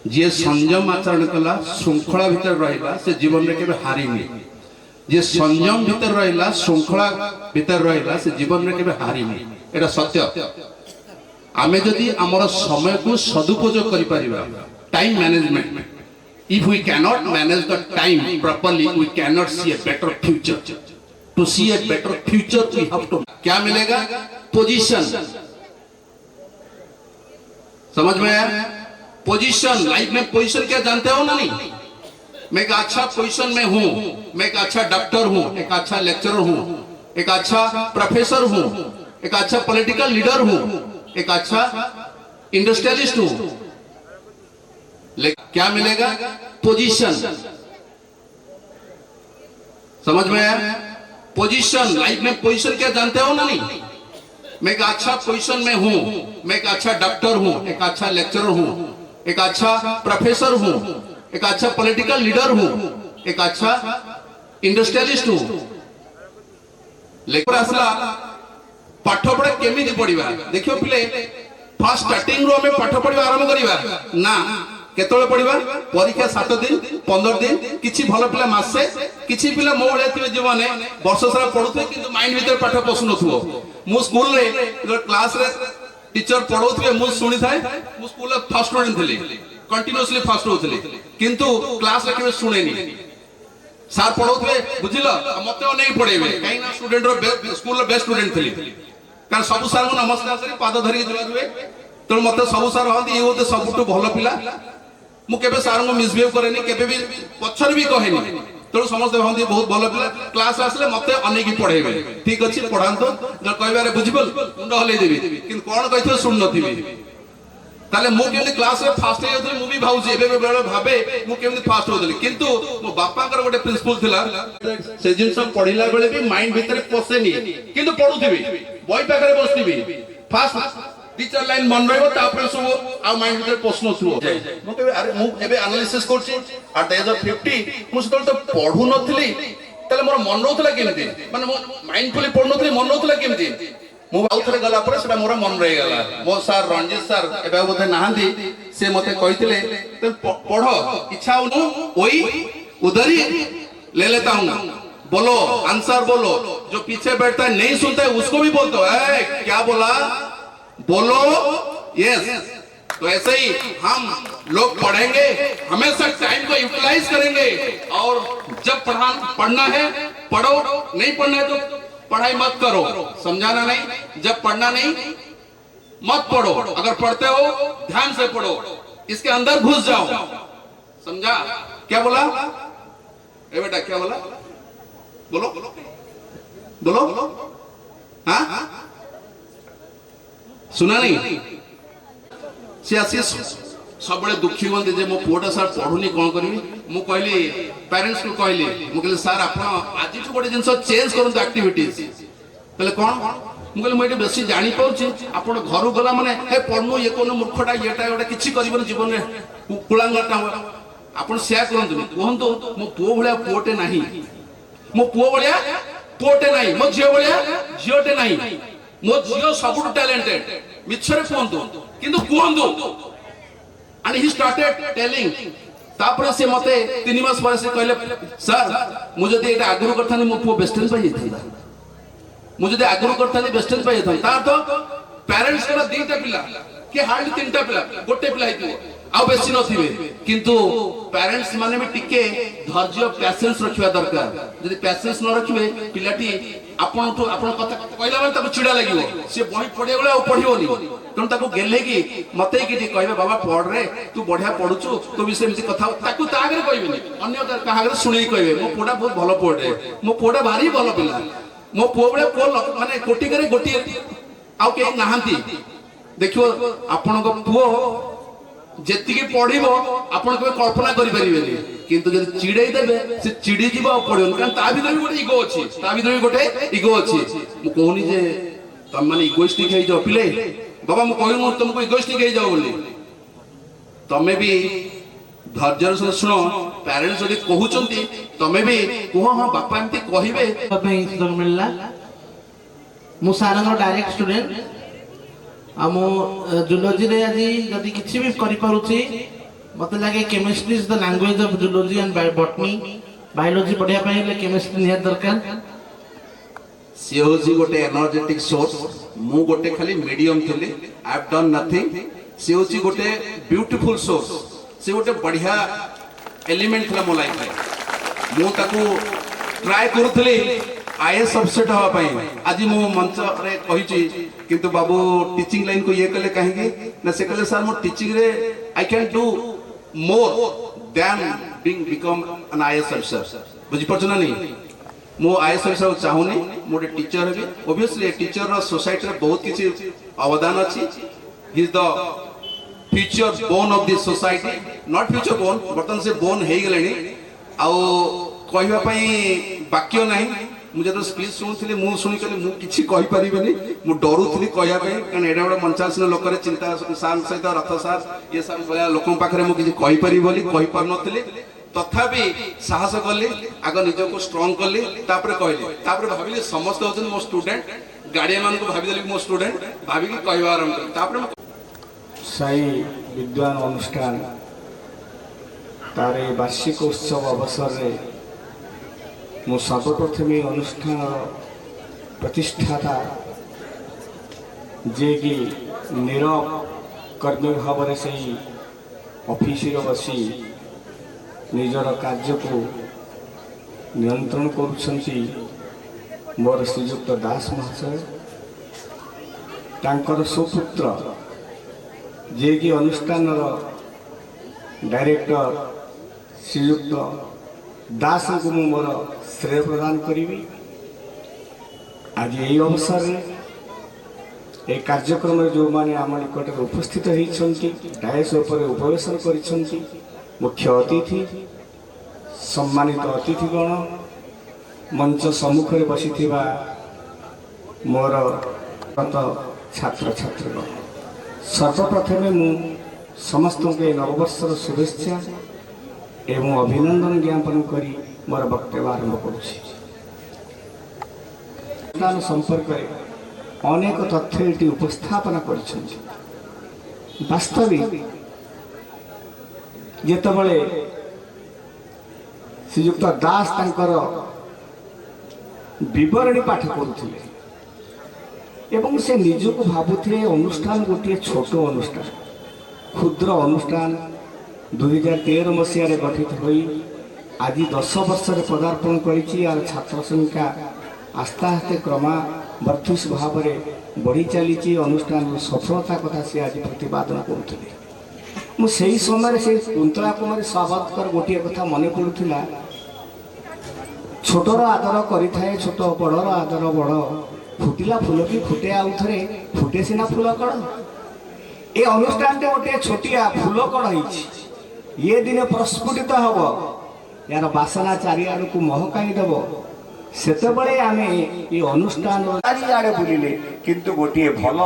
जी संयम आचरण कला श्रृंखला भीतर रहा से जीवन में केबे हारिनी जी संयम भीतर रहा श्रृंखला भीतर रहा से जीवन में केबे हारिनी एटा सत्य। आमे जदि आमर समय को सदुपयोग करि परिबा time management if we cannot manage the time properly we cannot see a better future। to see a better future we have to क्या मिलेगा पोजीशन समझ में आया पोजीशन लाइफ में पोजीशन क्या जानते हो ना नहीं मैं एक अच्छा पोजीशन में हूँ मैं एक अच्छा डॉक्टर हूँ एक अच्छा लेक्चरर हूँ एक अच्छा प्रोफेसर हूँ एक अच्छा पॉलिटिकल लीडर हूँ एक अच्छा इंडस्ट्रियलिस्ट हूँ क्या मिलेगा पोजीशन समझ में आया पोजीशन लाइफ में पोजीशन क्या जानते हो ना नहीं मैं एक अच्छा पोजीशन में हूँ मैं एक अच्छा डॉक्टर हूँ एक अच्छा लेक्चरर हूँ एक अच्छा प्रोफेसर हूँ एक अच्छा पॉलिटिकल लीडर हूँ एक अच्छा इंडस्ट्रियलिस्ट हूँ लेकिन आसला पाठ पढ़ा केमी पढ़ा देखियो पिले फर्स्ट स्टार्टिंग रो में पाठ पढ़ा आरंभ करिबा ना केतବେଳେ पढ़िबा परीक्षा 7 दिन 15 दिन किछि भलो पिला मासे किछि पिला मो भले थिबे जीवने वर्ष सारा पढुथे किंतु माइंड भीतर पाठ पसु नथुओ मु स्कूल रे क्लास रे टीचर पढौथिबे मु सुनि थाए मु स्कूल रे फर्स्ट स्टूडेंट थिली कंटीन्यूअसली फर्स्ट होथिली किंतु क्लास रे केबे सुनेनी सर पढौथिबे बुझिलो मते नै पढेबे काई ना स्टूडेंट रो स्कूल रो बेस्ट स्टूडेंट थिली कारण सब सर को नमस्कार करी पाद धरि जुआ रुए तो मते सब सर हंती ये होते सबटु भलो पिला मु केबे सर को मिसबिहेव करेनी केबे भी पछर भी कहेनी तो समस्त हंती बहुत भलो पिला क्लास आसले मते अनेक पढेबे ठीक अछि पढांतो जब कहबारे बुझिबल मुंड हलै देबी किन कोन कहिथो सुन नथिबे ताले मु केमि क्लास रे फास्ट हेउथि मु भी भाउछि एबे बेले भाबे मु केमि फास्ट होथि किंतु मो बापा कर गोटे प्रिंसिपल थिला से जिंस पढिला बेले भी माइंड भीतर पसेनी किंतु पढुथिबी बय पाखरे बसथिबी फास्ट टीचर लाइन मन रहबो तापर सब आ माइंड भीतर प्रश्न थुओ मु के अरे मु एबे एनालिसिस करछि एट द एज ऑफ 50 मु सतल तो पढु नथली तले मोर मन रहथला केमति माने मो माइंडफुली पढु नथली मन रहथला केमति मु आउथरे गला पर सेटा मोर मन रहि गला मो सर रंजित सर एबे बोधे नाहंदी से मते कहितले तो पढो इच्छा हो ओई उधर ही ले लेता हूं बोलो आंसर बोलो जो पीछे बैठता है नहीं सुनता है उसको भी बोल दो क्या बोला बोलो यस तो ऐसे ही हम लोग पढ़ेंगे हमेशा टाइम को यूटिलाइज करेंगे और जब पढ़ना है पढ़ो नहीं पढ़ना है तो पढ़ाई मत करो समझाना नहीं जब पढ़ना नहीं मत पढ़ो अगर पढ़ते हो ध्यान से पढ़ो इसके अंदर घुस जाओ समझा क्या बोला ए बेटा क्या बोला बोलो बोलो हाँ सुना नहीं सी आसी सब बड़े दुखी होते जे मो पुओटा सर पढ़ुनी कोन करबी मु कहली पेरेंट्स को कहली मु कहली सर आपण आज तो गोटे जिंस चेंज करन एक्टिविटीज कहले कोन मु कहली मैं बेसी जानी पाउची आपण घर गला माने हे पढ़नु ये कोन मूर्खटा येटा गोटे किछि करबन जीवन रे कुलांगटा आपण सेया करंतु कोहंतो मो पुओ भलिया पुओटे नाही मो पुओ भलिया पुओटे नाही मो झियो भलिया झियोटे नाही मो झियो सबुट टैलेंटेड मिछरे कोहंतो किंतु कोहंतो and he started telling तापर से मते 3 मास पर से कहले सर मु जदी एटा आगुरु करथानी मो पो बेस्टन पाई जैथाला मु जदी आगुरु करथानी बेस्टन पाई जैथाला तार तो पेरेंट्स कर दीटा पिला के हार्ड 3टा पिला गोटे पिला हितु आ बेसी नथिबे किंतु पेरेंट्स माने भी टिके धैर्य पेशेंस रखिबा दरकार जदी पेशेंस न रखिबे पिलाटी आपण तो आपण कथा कहला माने ताको चिड़ा लागिवो से बही पढे गला पढियोनी तन ताको गेले की मते की कहबे बाबा पढ़ रे तू बढ़िया पढुछु तो भी सेमति कथा ताको तागरे कहबेनी अन्य काहागरे सुनै कहबे मो पोडा बहुत भलो पढे मो पोडा भारी भलो पिला मो पो बळे पो माने कोटी करे गोटी आउ के नाहंती देखियो आपण को पुओ जेतिके पढिबो आपण को कल्पना करि परिबेनी किंतु जदि चिड़ै देबे से चिड़ी जीवा पड़ियो कारण ता भीतर भी गोटे इगो अछि ता भीतर भी गोटे इगो अछि मु कहूनी जे तम माने इगोइस्टिक हे जाओ पिले बाबा मु कहू मु तुमको इगोइस्टिक हे जाओ बोली तमे भी धैर्य से सुनो पेरेंट्स जदि कहउचंती तमे भी कहो हां बापा एंती कहिबे
ପାଇଁ ସୁଯୋଗ ମିଳିଲା ମୁଁ ସାରଙ୍କ ଡାଇରେକ୍ଟ ଷ୍ଟୁଡେଣ୍ଟ आ मो जूलॉजी रे आज जदि किछि भी करि पारुछि मते लागे chemistry is the language of zoology and botany biology पढ़िया पई ले केमिस्ट्री निया दरकार
सीओजी गोटे एनर्जेटिक सोर्स मु गोटे खाली मीडियम थिली I have done nothing COG गोटे ब्यूटीफुल सोर्स से गोटे बढ़िया एलिमेंट थला मो लाइफ रे मु ताकू ट्राई करूथली आईएएस ऑफिसर हवा पई आज मो मंच रे कहिची किंतु बाबू टीचिंग लाइन को ये कले कहेंगे ना से कले सर मो टीचिंग रे I can do more than being become an IAS officer बुझी पड़छ ना नहीं मो आईएएस ऑफिसर चाहूनी मोटे टीचर भी ऑब्वियसली टीचर रो सोसाइटी रे बहुत किछि अवदान अछि he is the future bone of this society not future bone बर्तन से बोन हे गेलेनी आ कहबा पई वाक्य नाही मुझे तो स्पीच सुनुଥିଲି मु सुनी कले मु किछि कहि परिबेनी मु डरुଥିଲି कहया पे कारण एडा बडा 50 लोक रे चिंता सार सहित रथ सार ये सब बया लोक पाखरे मु किछि कहि परि बोली कहि पर नथिली तथापि साहस कली आग निज को स्ट्रांग कली तापर कहली तापर भाबिली समस्त होछन मो स्टूडेंट गार्डियन मान को भाबी देली मो स्टूडेंट भाबी कि कहबा आरंभ तापर
साई विद्वान अनुष्ठान ତାର ଏ ବାର୍ଷିକ ଉତ୍ସବ ଅବସରରେ ମୁଁ ସର୍ବପ୍ରଥମେ ଅନୁଷ୍ଠାନର ପ୍ରତିଷ୍ଠାତା ଯିଏକି ନିରବ କର୍ମୀ ଭାବରେ ସେହି ଅଫିସରେ ବସି ନିଜର କାର୍ଯ୍ୟକୁ ନିୟନ୍ତ୍ରଣ କରୁଛନ୍ତି ମୋର ଶ୍ରୀଯୁକ୍ତ ଦାସ ମହାଶୟ, ତାଙ୍କର ସୁପୁତ୍ର ଯିଏକି ଅନୁଷ୍ଠାନର ଡାଇରେକ୍ଟର ଶ୍ରୀଯୁକ୍ତ ଦାସଙ୍କୁ ମୁଁ ମୋର ଶ୍ରେୟ ପ୍ରଦାନ କରିବି। ଆଜି ଏହି ଅବସରରେ এই କାର୍ଯ୍ୟକ୍ରମରେ ଯେଉଁମାନେ ଆମ ନିକଟରେ ଉପସ୍ଥିତ ହୋଇଛନ୍ତି, ଡାଏସ୍ ଉପରେ ଉପବେଶନ କରିଛନ୍ତି, ମୁଖ୍ୟ ଅତିଥି, ସମ୍ମାନିତ ଅତିଥିଗଣ, ମଞ୍ଚ ସମ୍ମୁଖରେ ବସିଥିବା ମୋର ଛାତ୍ରଛାତ୍ରୀଗଣ, ସର୍ବପ୍ରଥମେ ମୁଁ ସମସ୍ତଙ୍କୁ ଏ ନବବର୍ଷର ଶୁଭେଚ୍ଛା ଏବଂ ଅଭିନନ୍ଦନ ଜ୍ଞାପନ କରି ମୋର ବକ୍ତବ୍ୟ ଆରମ୍ଭ କରୁଛି। ଅନୁଷ୍ଠାନ ସମ୍ପର୍କରେ ଅନେକ ତଥ୍ୟ ଏଠି ଉପସ୍ଥାପନ କରିଛନ୍ତି। ବାସ୍ତବିକ ଯେତେବେଳେ ଶ୍ରୀଯୁକ୍ତ ଦାସ ତାଙ୍କର ବିବରଣୀ ପାଠ କରୁଥିଲେ ଏବଂ ସେ ନିଜକୁ ଭାବୁଥିଲେ ଅନୁଷ୍ଠାନ ଗୋଟିଏ ଛୋଟ ଅନୁଷ୍ଠାନ, କ୍ଷୁଦ୍ର ଅନୁଷ୍ଠାନ 2013 ମସିହାରେ ଗଠିତ ହୋଇ ଆଜି 10 ବର୍ଷରେ ପଦାର୍ପଣ କରିଛି। ଏହାର ଛାତ୍ର ସଂଖ୍ୟା ଆସ୍ତେ ଆସ୍ତେ କ୍ରମାବର୍ଦ୍ଧିତ ଭାବରେ ବଢ଼ି ଚାଲିଛି। ଅନୁଷ୍ଠାନର ସଫଳତା କଥା ସେ ଆଜି ପ୍ରତିପାଦନ କରୁଥିଲେ। ମୁଁ ସେହି ସମୟରେ ସେ କୁନ୍ତଳା କୁମାରୀ ସାବତଙ୍କର ଗୋଟିଏ କଥା ମନେ ପଡ଼ୁଥିଲା, ଛୋଟର ଆଦର କରିଥାଏ ଛୋଟ, ବଡ଼ର ଆଦର ବଡ଼, ଫୁଟିଲା ଫୁଲ କି ଫୁଟେ ଆଉ ଥରେ, ଫୁଟେ ସିନା ଫୁଲ କଡ଼। ଏ ଅନୁଷ୍ଠାନଟେ ଗୋଟିଏ ଛୋଟିଆ ଫୁଲ କଡ଼ ହେଇଛି, ଇଏ ଦିନେ ପ୍ରସ୍ଫୁଟିତ ହେବ, ଏହାର ବାସନା ଚାରିଆଡ଼କୁ ମହକାଇ ଦେବ। ସେତେବେଳେ ଆମେ ଏ ଅନୁଷ୍ଠାନର ଚାରିଆଡ଼େ ବୁଲିଲେ କିନ୍ତୁ ଗୋଟିଏ ଭଲ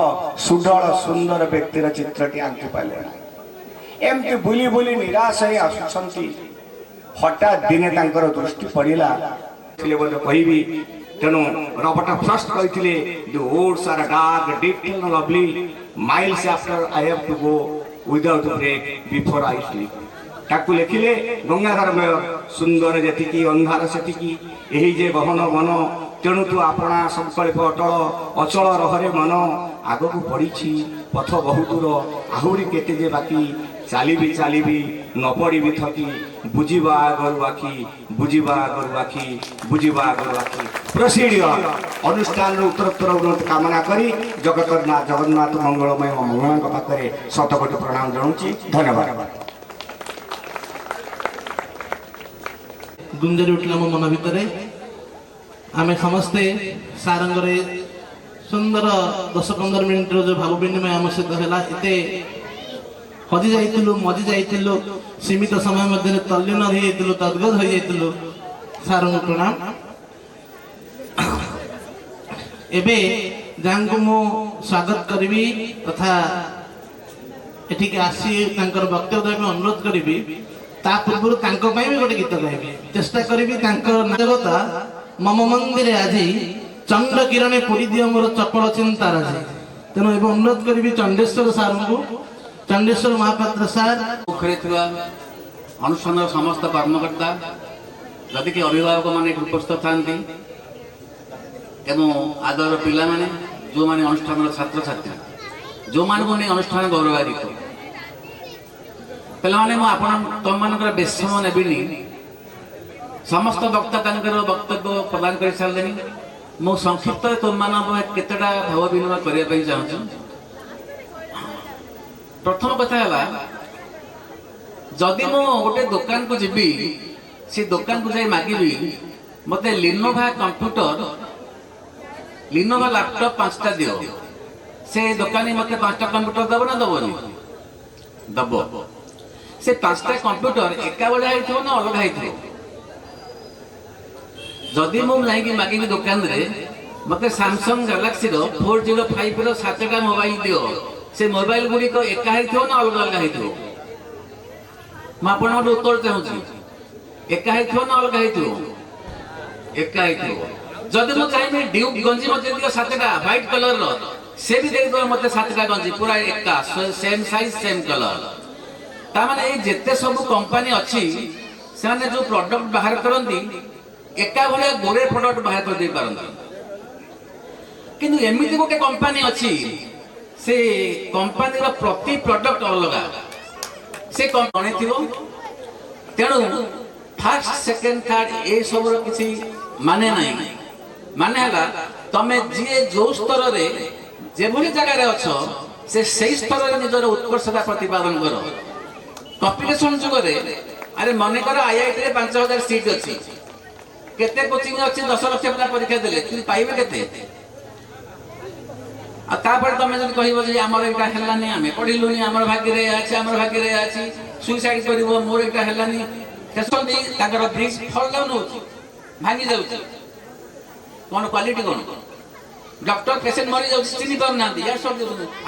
ସୁଢଳ ସୁନ୍ଦର ବ୍ୟକ୍ତିର ଚିତ୍ରଟି ଆଙ୍କି ପାରିଲେ ନାହିଁ। ଏମିତି ବୁଲି ବୁଲି ନିରାଶ ହେଇ ଆସୁଛନ୍ତି। ହଠାତ୍ ଦିନେ ତାଙ୍କର ଦୃଷ୍ଟି ପଡ଼ିଲା, ବୋଧେ କହିବି, ତେଣୁ ରବର୍ଟ ଫ୍ରଷ୍ଟ କହିଥିଲେ, "The woods are dark, deep and lovely. Miles after I have to go without break before I sleep." ତାକୁ ଲେଖିଲେ ଗଙ୍ଗାଧର ମେହର, ସୁନ୍ଦର ଯେତିକି ଅନ୍ଧାର ସେତିକି, ଏହି ଯେ ଗହନ ବନ, ତେଣୁ ତୁ ଆପଣା ସଂକଳ୍ପ ଅଟଳ, ଅଚଳ ରହରେ ମନ, ଆଗକୁ ପଡ଼ିଛି ପଥ ବହୁ ଦୂର, ଆହୁରି କେତେ ଯେ ବାକି, ଚାଲିବି ଚାଲିବି ନ ପଡ଼ିବି ଥକି, ବୁଝିବା ଆଗରୁ ଆଖି, ବୁଝିବା ଆଗରୁ ଆଖି, ବୁଝିବା ଆଗରୁ ଆଖି। ପ୍ରସିଡିଓ ଅନୁଷ୍ଠାନର ଉତ୍ତରୋତ୍ତର ଉନ୍ନତି କାମନା କରି ଜଗନ୍ନାଥ ମଙ୍ଗଳମୟ ମଙ୍ଗଳାଙ୍କ ପାଖରେ ଶତକୋଟି ପ୍ରଣାମ ଜଣାଉଛି। ଧନ୍ୟବାଦ।
ଗୁଞ୍ଜରି ଉଠିଲା ମୋ ମନ ଭିତରେ। ଆମେ ସମସ୍ତେ ସାରଙ୍କର ସୁନ୍ଦର 10-15 ମିନିଟ୍ର ଯେଉଁ ଭାବ ବିନିମୟ ଆମ ସହିତ ହେଲା, ଏତେ ହଜି ଯାଇଥିଲୁ, ମଜି ଯାଇଥିଲୁ, ସୀମିତ ସମୟ ମଧ୍ୟରେ ତଲ୍ଲୀନ ହୋଇଯାଇଥିଲୁ, ତଦ୍ଗତ ହୋଇଯାଇଥିଲୁ। ସାରଙ୍କୁ ପ୍ରଣାମ। ଏବେ ଯାହାଙ୍କୁ ମୁଁ ସ୍ୱାଗତ କରିବି ତଥା ଏଠିକି ଆସି ତାଙ୍କର ବକ୍ତବ୍ୟ ଦେବା ପାଇଁ ଅନୁରୋଧ କରିବି, ତା ପୂର୍ବରୁ ତାଙ୍କ ପାଇଁ ବି ଗୋଟେ ଗୀତ ଗାଇବି। ଚେଷ୍ଟା କରିବି ତାଙ୍କ ନାଗତା ମମ ମନ୍ଦିରେ ଆଜି ଚଣ୍ଡ କିରଣେ ପୋଡ଼ି ଦିଅ ମୋର ଚପଳ ଚିନ୍ତା ରାଜି। ତେଣୁ ଏବେ ଅନୁରୋଧ କରିବି ଚଣ୍ଡେଶ୍ୱର ସାରଙ୍କୁ, ଚଣ୍ଡେଶ୍ୱର ମହାପାତ୍ର ସାର୍,
ମୁଖରେ ଥିବା ଅନୁଷ୍ଠାନର ସମସ୍ତ କର୍ମକର୍ତ୍ତା, ଯଦି କି ଅଭିଭାବକ ମାନେ ଉପସ୍ଥିତ ଥାନ୍ତି ଏବଂ ଆଦର ପିଲାମାନେ, ଯେଉଁମାନେ ଅନୁଷ୍ଠାନର ଛାତ୍ରଛାତ୍ରୀ, ଯେଉଁମାନଙ୍କୁ ନେଇ ଅନୁଷ୍ଠାନ ଗୌରବାନ୍ୱିତ। ପିଲାମାନେ, ମୁଁ ତମମାନଙ୍କର ବେଶ ସମୟ ନେବିନି, ସମସ୍ତ ବକ୍ତା ତାଙ୍କର ବକ୍ତବ୍ୟ ପ୍ରଦାନ କରିସାରିଲେଣି। ମୁଁ ସଂକ୍ଷିପ୍ତରେ ତୁମମାନଙ୍କ କେତେଟା ଭାବ ବିନିମୟ କରିବା ପାଇଁ ଚାହୁଁଛି। ପ୍ରଥମ କଥା ହେଲା, ଯଦି ମୁଁ ଗୋଟେ ଦୋକାନକୁ ଯିବି, ସେ ଦୋକାନକୁ ଯାଇ ମାଗିବି ମୋତେ ଲିନୋଭା କମ୍ପ୍ୟୁଟର, ଲିନୋଭା ଲ୍ୟାପଟପ୍ 5ଟା ଦିଅ, ସେ ଦୋକାନୀ ମୋତେ 5ଟା କମ୍ପ୍ୟୁଟର ଦେବ ନା ଦେବନି? ଦେବ। ସେ 5ଟା କମ୍ପ୍ୟୁଟର ଏକା ଭଳିଆ ହେଇଥିବ ନା ଅଲଗା ହେଇଥିବ? ଯଦି ମୁଁ ଯାଇକି ମାଗିବି ଦୋକାନରେ ମୋତେ ସାମସଙ୍ଗ ଗାଲାକ୍ସିର 405ର 7ଟା ମୋବାଇଲ ଦିଅ, ସେ ମୋବାଇଲ ଗୁଡ଼ିକ ଏକା ହେଇଥିବ ନା ଅଲଗା ଅଲଗା ହେଇଥିବ? ମୁଁ ଆପଣଙ୍କ ଉତ୍ତର ଚାହୁଁଛି, ଏକା ହେଇଥିବ ନା ଅଲଗା ହେଇଥିବ? ଏକା ହେଇଥିବ। ଯଦି ମୁଁ ଚାହିଁବି ଡ୍ୟୁକ୍ ଗଞ୍ଜି ମୋତେ ଦିଅ 7ଟା ହ୍ୱାଇଟ୍ କଲରର, ସେ ବି ଦେଇଦେବ ମୋତେ 7ଟା ଗଞ୍ଜି ପୁରା ଏକା, ସେମ୍ ସାଇଜ୍ ସେମ୍ କଲର। तामाने ये जेते सब कंपनी अच्छी से जो प्रोडक्ट बाहर करती एका भाया गोरे प्रोडक्ट बाहर कर दे पारंती किंतु एमिति गोटे कंपनी अच्छी से कंपनी प्रति प्रोडक्ट अलग से कंपनी थी तेणु फास्ट सेकेंड थर्ड ये सब किसी माने नहीं माने हला तमे जी जो स्तर रे जेभली जगह अच्छ से सही स्तर रे निजर उत्कर्षता प्रतिपादन कर कॉम्पिटिशन जुग रे अरे मन कर आईआईटी रे 5000 सीट अच्छी केते कोचिंग अच्छी 10 लाख पिला परीक्षा देले कि पाइबे केते आ तापर तमे जदि कहिबो जे हमर एटा हेलानी आमे पढिलुनी हमर भाग्य रे अछि सुसाइड करिवो मोर एटा हेलानी केसो दे ताकर ब्रिज फॉल डाउन होछि भांगी जाउछि कोन क्वालिटी कोन डॉक्टर पेशेंट मरि जाउछि चिनि पाउ ना यार सब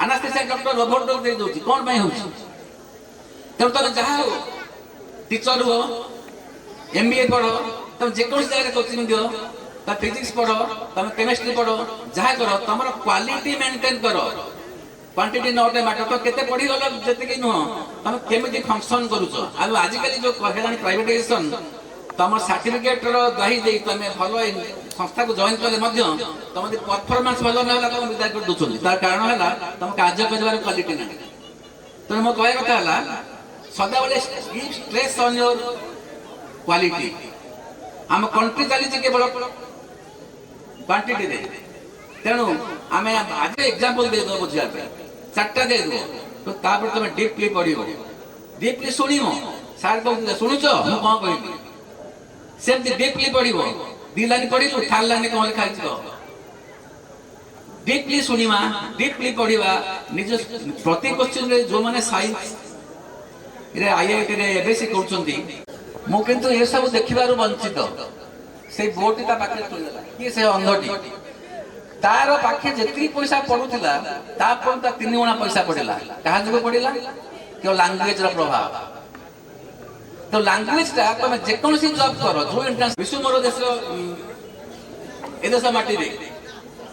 एनास्थेसिया डॉक्टर ओवरडोज दे दोछि कोन पई होछि तब तने जहा हो टीचर हो एमबीए पढ़ो तुम जेकोसी जगह कोचिंग दियो ता फिजिक्स पढ़ो तुम केमिस्ट्री पढ़ो जहा करो तुमर क्वालिटी मेंटेन करो क्वांटिटी नॉट ए मैटर तो केते पढ़ी गलो जते कि नो तुम केमिति फंक्शन करूछो आ आज काली जो कहलानी प्राइवेटाइजेशन तुम सर्टिफिकेट रो दही देई तुम भलो संस्था को जॉइन करले मध्य तुम परफॉर्मेंस भलो न होला तुम विदाई कर दोछो तार कारण हैला तुम कार्य करबार क्वालिटी ना तो मो कहया कथा हैला सदा बेले give stress on your quality हम कंट्री चली केवल क्वांटिटी रे तेणु आम आज एग्जांपल दे दो बुझिया चारटा दे दो तो तापर तुम डीपली पढ़िबो डीपली सुनिमो सार कहते शुणुच मु कौन कहबी सेमती डीपली पढ़िबो दी लाइन पढ़िलु थार लाइन कौन लिखा है डीपली सुनिमा डीपली पढ़िबा निज प्रति क्वेश्चन रे जो माने साइंस रे आईआईटी रे एबे से करछंती मु किंतु ए सब देखिबारु वंचित से बोर्ड ता पाखे तोला कि से अंधटी तार पाखे जेती पैसा पडुतिला ता पर ता 3 गुणा पैसा पड़िला कहा जको पड़िला के लैंग्वेज रो प्रभाव तो लैंग्वेज ता तुम जे कोनसी जॉब करो जो एंट्रेंस विश्व मोर देश ए देश माटी रे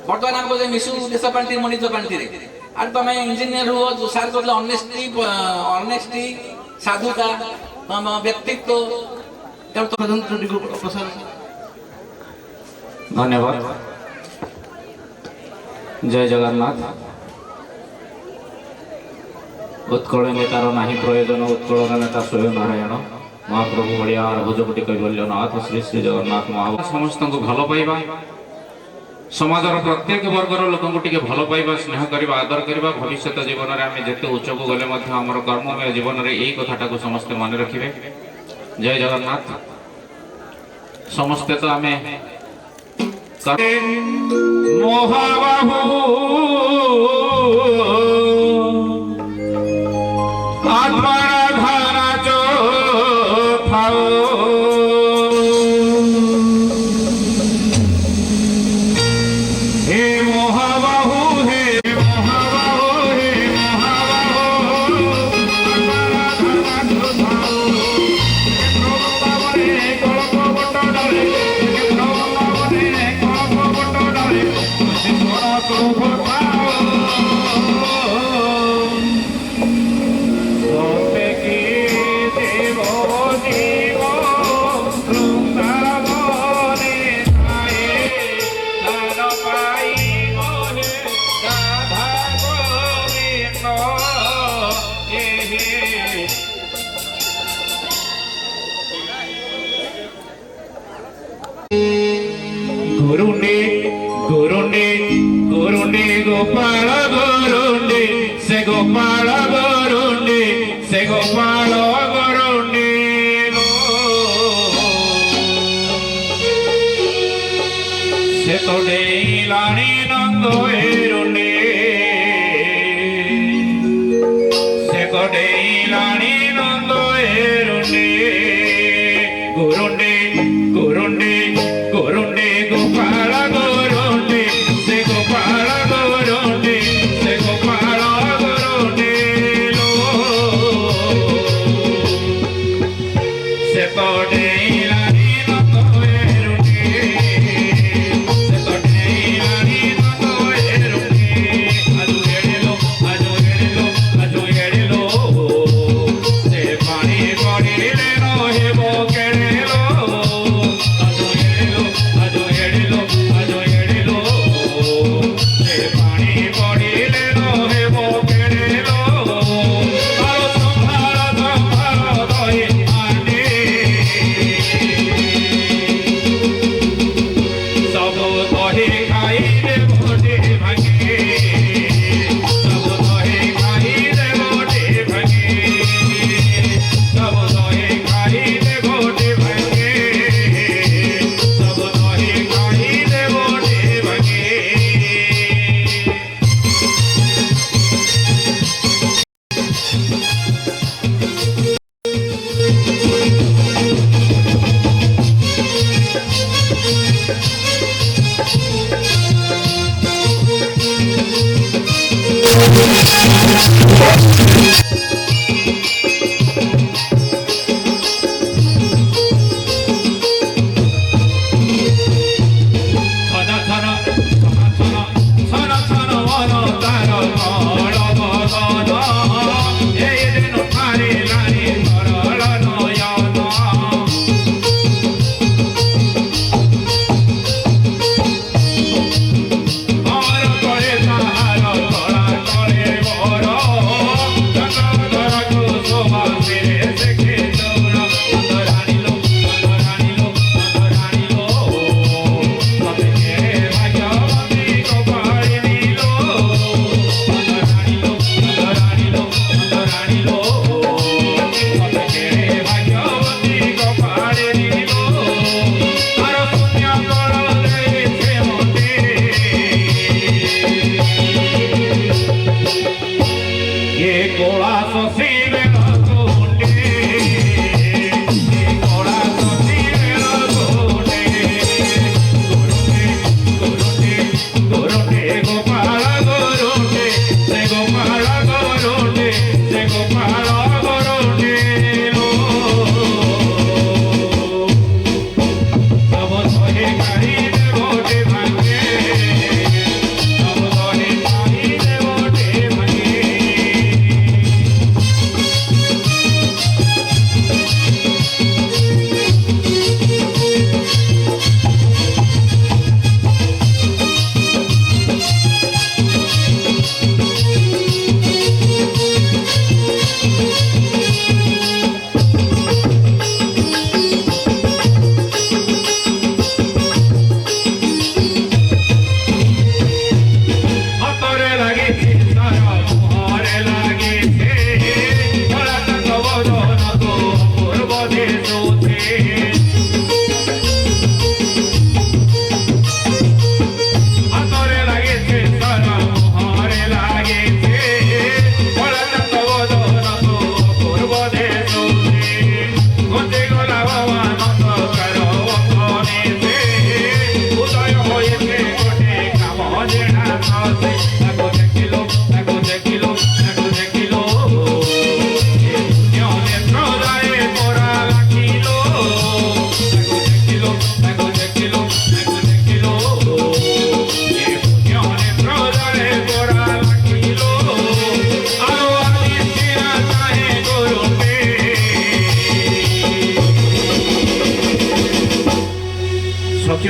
वर्तमान हमको जे मिसु देश पांटी मनिज पांटी रे आर तुम इंजीनियर हो जो सार को ऑनेस्टी साधुता व्यक्तित्व
धन्यवाद। जय जगन्नाथ। उत्कल नेतार नाही प्रयोजन उत्कल नेता स्वयं नारायण महाप्रभु बलिया भुजकोटी कैवल्यनाथ श्री श्री जगन्नाथ महाप्रभु समस्त को भल पाइबा समाजर प्रत्येक वर्गर लोक भल पाइबा स्नेह करबा आदर करबा भविष्य जीवन में आम जिते उच्च को गले आमर कर्ममय जीवन में यही कथाटा को समस्ते मन रखिए। जय जगन्नाथ। समस्ते तो आम मोहाबाहु आत्मा धारा जो थाओ गोपाल गोरुंडे से गोपाल गोरुंडे से गोपाल गोरुंडे से तो डेलानी नंदो एरुंडे से को डेलानी नंदो एरुंडे गोरुंडे गोरुंडे गोरुंडे गोपाल गोरुंडे से गोपाल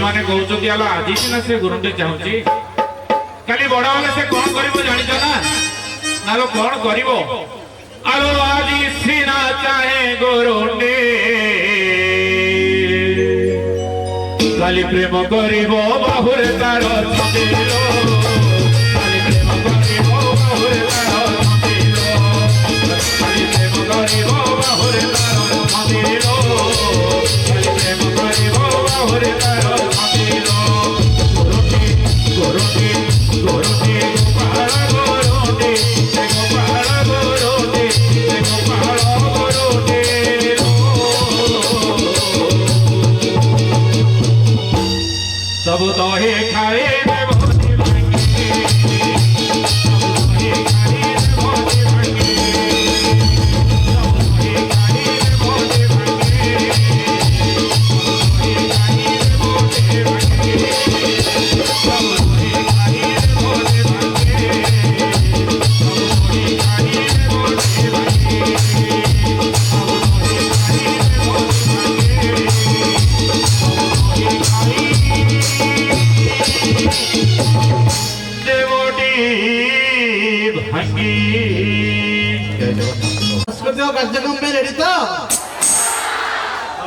ମାନେ କହୁଛନ୍ତି ଆଲୋ ଆଜି ସିନା ସେ ଗୁରୁଣ୍ଡେ ଚାହୁଁଛି କାଲି ବଡ ହେଲେ ସେ କଣ କରିବ ଜାଣିଛ ନା ନାଲୋ କଣ କରିବ ଆଲୋ ଆଜି ସିନା ଚାହେଁ ଗୁରୁଣ୍ଡେ କାଲି ପ୍ରେମ କରିବ ବାହୁରେ ତାର ଛନ୍ଦିଲ କାଲି ପ୍ରେମ କରିବ ବାହୁରେ ତାର ଛନ୍ଦିଲ କାଲି ପ୍ରେମ କରିବ ବାହୁରେ ତାର ଛନ୍ଦିଲ କାଲି ପ୍ରେମ କରିବ ବାହୁରେ ତାର सब तो ही खाए
सांस्कृतिक कार्यक्रम में रेडी तो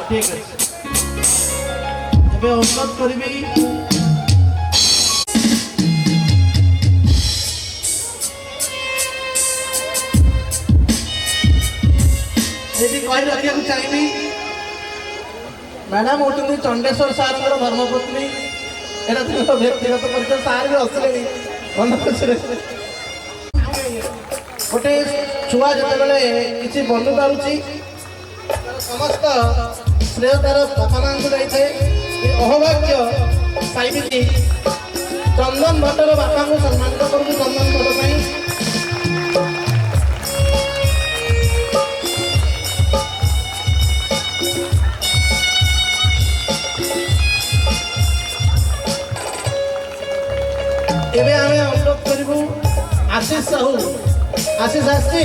ठीक है अनुरोध करी कही रखा चाहिए मैडम होती चंडेश्वर सार धर्मपत्नी एटा व्यक्तिगत परिचय सार भी हसले मन खुशी गोटे छुआ जिते किसी बनु पारुची समस्त श्रेय तार बापा माँ को जाए अहभाग्य साइबिती चंदन भट्टर बापा को सम्मानित करूँ चंदन भट्ट ଏବେ ଆମେ ଅନୁରୋଧ କରିବୁ ଆଶିଷ ସାହୁ। ଆଶିଷ ଆସିଛି?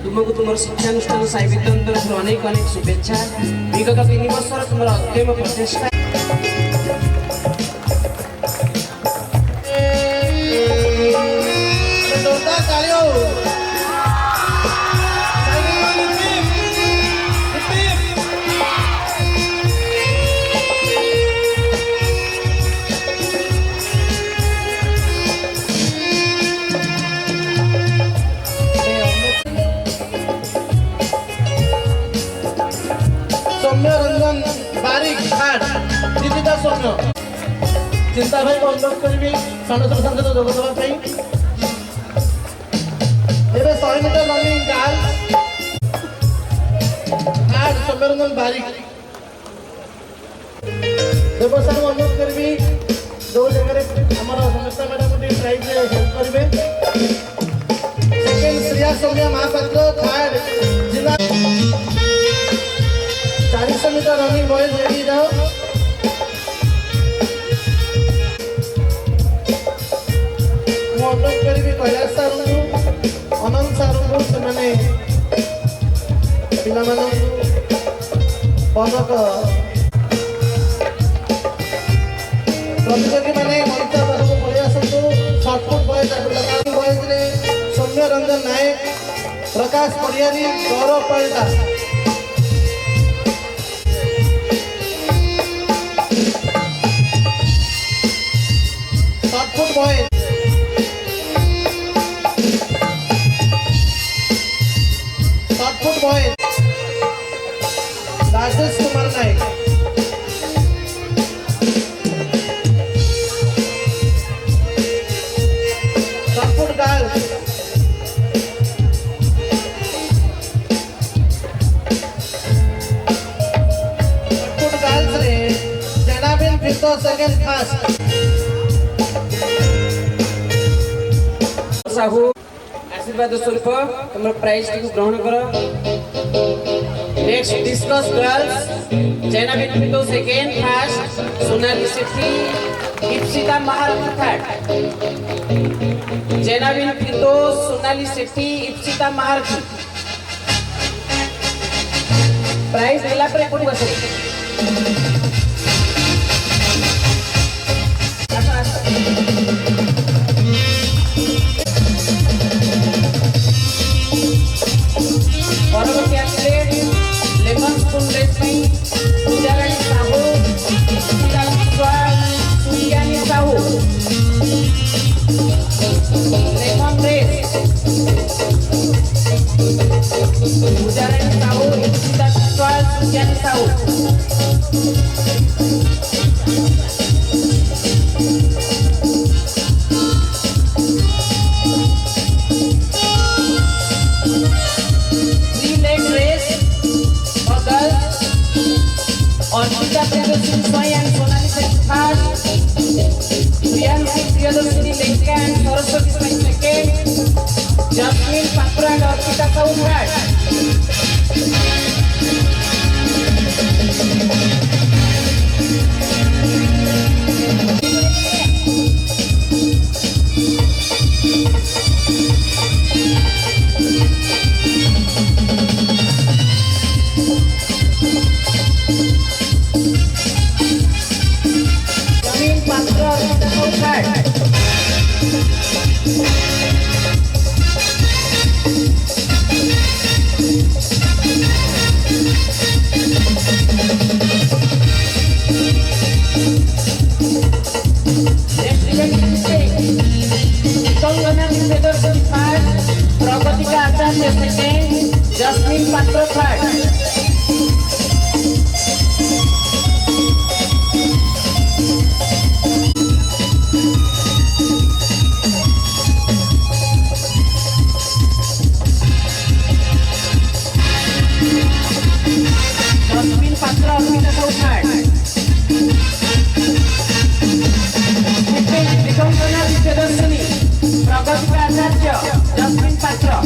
तुमको तुम शिक्षानुष्ठान साई विद्यालय तरफ अनेक अनेक शुभेच्छा। विगत 3 वर्ष तुम अध्ययन प्रचेषा
जोरदार तालियों। सौम्य रंजन बारिक घाट जीविता सौम्य चिंता भाई को अनुरोध करी संगठन संगत जोग देवा एवं 100 मीटर रनिंग गाल घाट सौम्य रंजन बारिक देवसा को अनुरोध करी जो जगह हमारा समस्या मैडम प्राइज हेल्प करेंगे। सेकेंड श्रेया सौम्य महापात्र थर्ड जिला 400 मीटर रनिंग बॉयज रेडी जाओ। ମୁଁ ଅନୁରୋଧ କରିବି କୈଳାସ ସାର୍ଙ୍କୁ ଅନନ୍ତ ସାର୍ଙ୍କୁ ସେମାନେ ପିଲାମାନଙ୍କୁ ପଦକ ପ୍ରତିଯୋଗୀ ମାନେ ମଞ୍ଚ ପାଖକୁ ପଳେଇ ଆସନ୍ତୁ। ସର୍ଟପୁଟ ବଏଜ ବଏଜରେ Soumya Ranjan Nayak, Prakash Parihari, Gaurav Parida. Shot put boy shot put boy Rajesh Kumar Nayak. Shot put girls shot put girls रे Jainabin fifth second first
Sahu Ashirwad Swarup तुम प्राइज टी ग्रहण कर। Next discus girls Jainabin Pinto second first, Sonali Sethi, Ipsita Maharath third. Jainabin Pinto, Sonali Sethi, Ipsita Maharath prize देला पर कोठी बसे परवर्ती एथलीट लेमन स्पून रेस में पूजारानी साहू, सीता विश्वास, सुनियानी साहू। लेमन रेस पूजारानी साहू, सीता विश्वास, सुनियानी Sahu. Orchita Priyadarshini Swai and Sonali Sethi first, Priyanshi Priyadarshini Lenka and Saraswati Swai second, Jasmine Patra and Orchita Sahu third. Prabhatika Acharya second, Jasmine Patra third. Jasmine Patra Orpita Sahu third. Vikramsana Priyadarshini, Prabhatika Acharya, Jasmine Patra.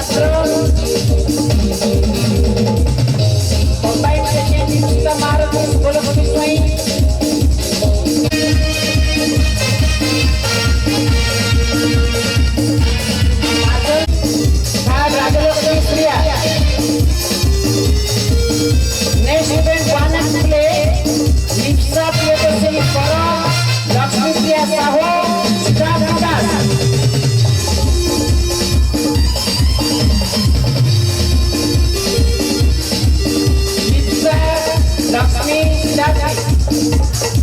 Patra combined second Nikita Maruti Golpati Swain Rajlakshmi Priya next event one and play Lipsa Priyadarshini कर Lakshmi Priya Sahu Siddharth Das Lipsa Lakshmi Siddharth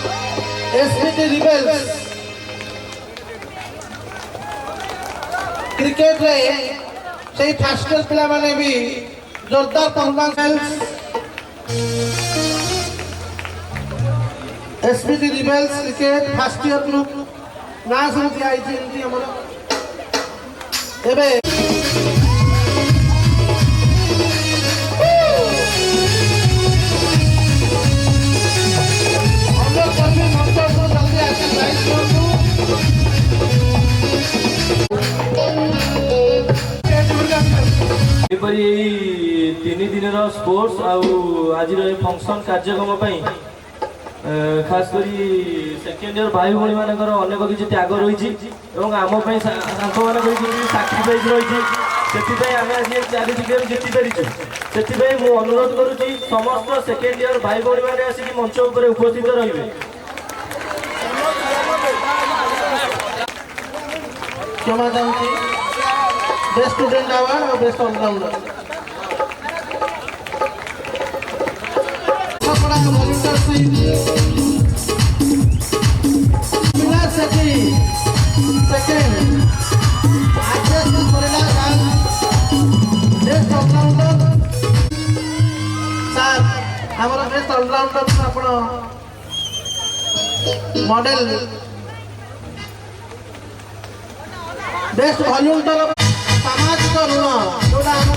SBT Rebels cricket रे से first year पिला माने भी जोरदार performance SBT Rebels cricket first year group ना सब दिया आइछि हमर एबे
ଏପରି ତିନି ଦିନର ସ୍ପୋର୍ଟସ୍ ଆଉ ଆଜିର ଏ ଫଙ୍କସନ୍ କାର୍ଯ୍ୟକ୍ରମ ପାଇଁ ଖାସ କରି ସେକେଣ୍ଡ ଇୟର ଭାଇ ଭଉଣୀମାନଙ୍କର ଅନେକ କିଛି ତ୍ୟାଗ ରହିଛି ଏବଂ ଆମ ପାଇଁ ତାଙ୍କମାନଙ୍କର କିଛି ସାକ୍ରିଫାଇସ୍ ରହିଛି। ସେଥିପାଇଁ ଆମେ ଆଜି ଚାରିଟି ଗେମ୍ ଜିତିପାରିଛୁ। ସେଥିପାଇଁ ମୁଁ ଅନୁରୋଧ କରୁଛି ସମସ୍ତ ସେକେଣ୍ଡ ଇୟର ଭାଇ ଭଉଣୀମାନେ ଆସିକି ମଞ୍ଚ ଉପରେ ଉପସ୍ଥିତ ରହିବେ।
क्षमा चाहूँगी बेस्ट स्टूडेंट अवार्ड और बेस्ट ऑलराउंडर हमारा बेस्ट ऑलराउंडर आपण मॉडल बेस्ट वॉल्यूम सामाजिक ऋण जोटा आम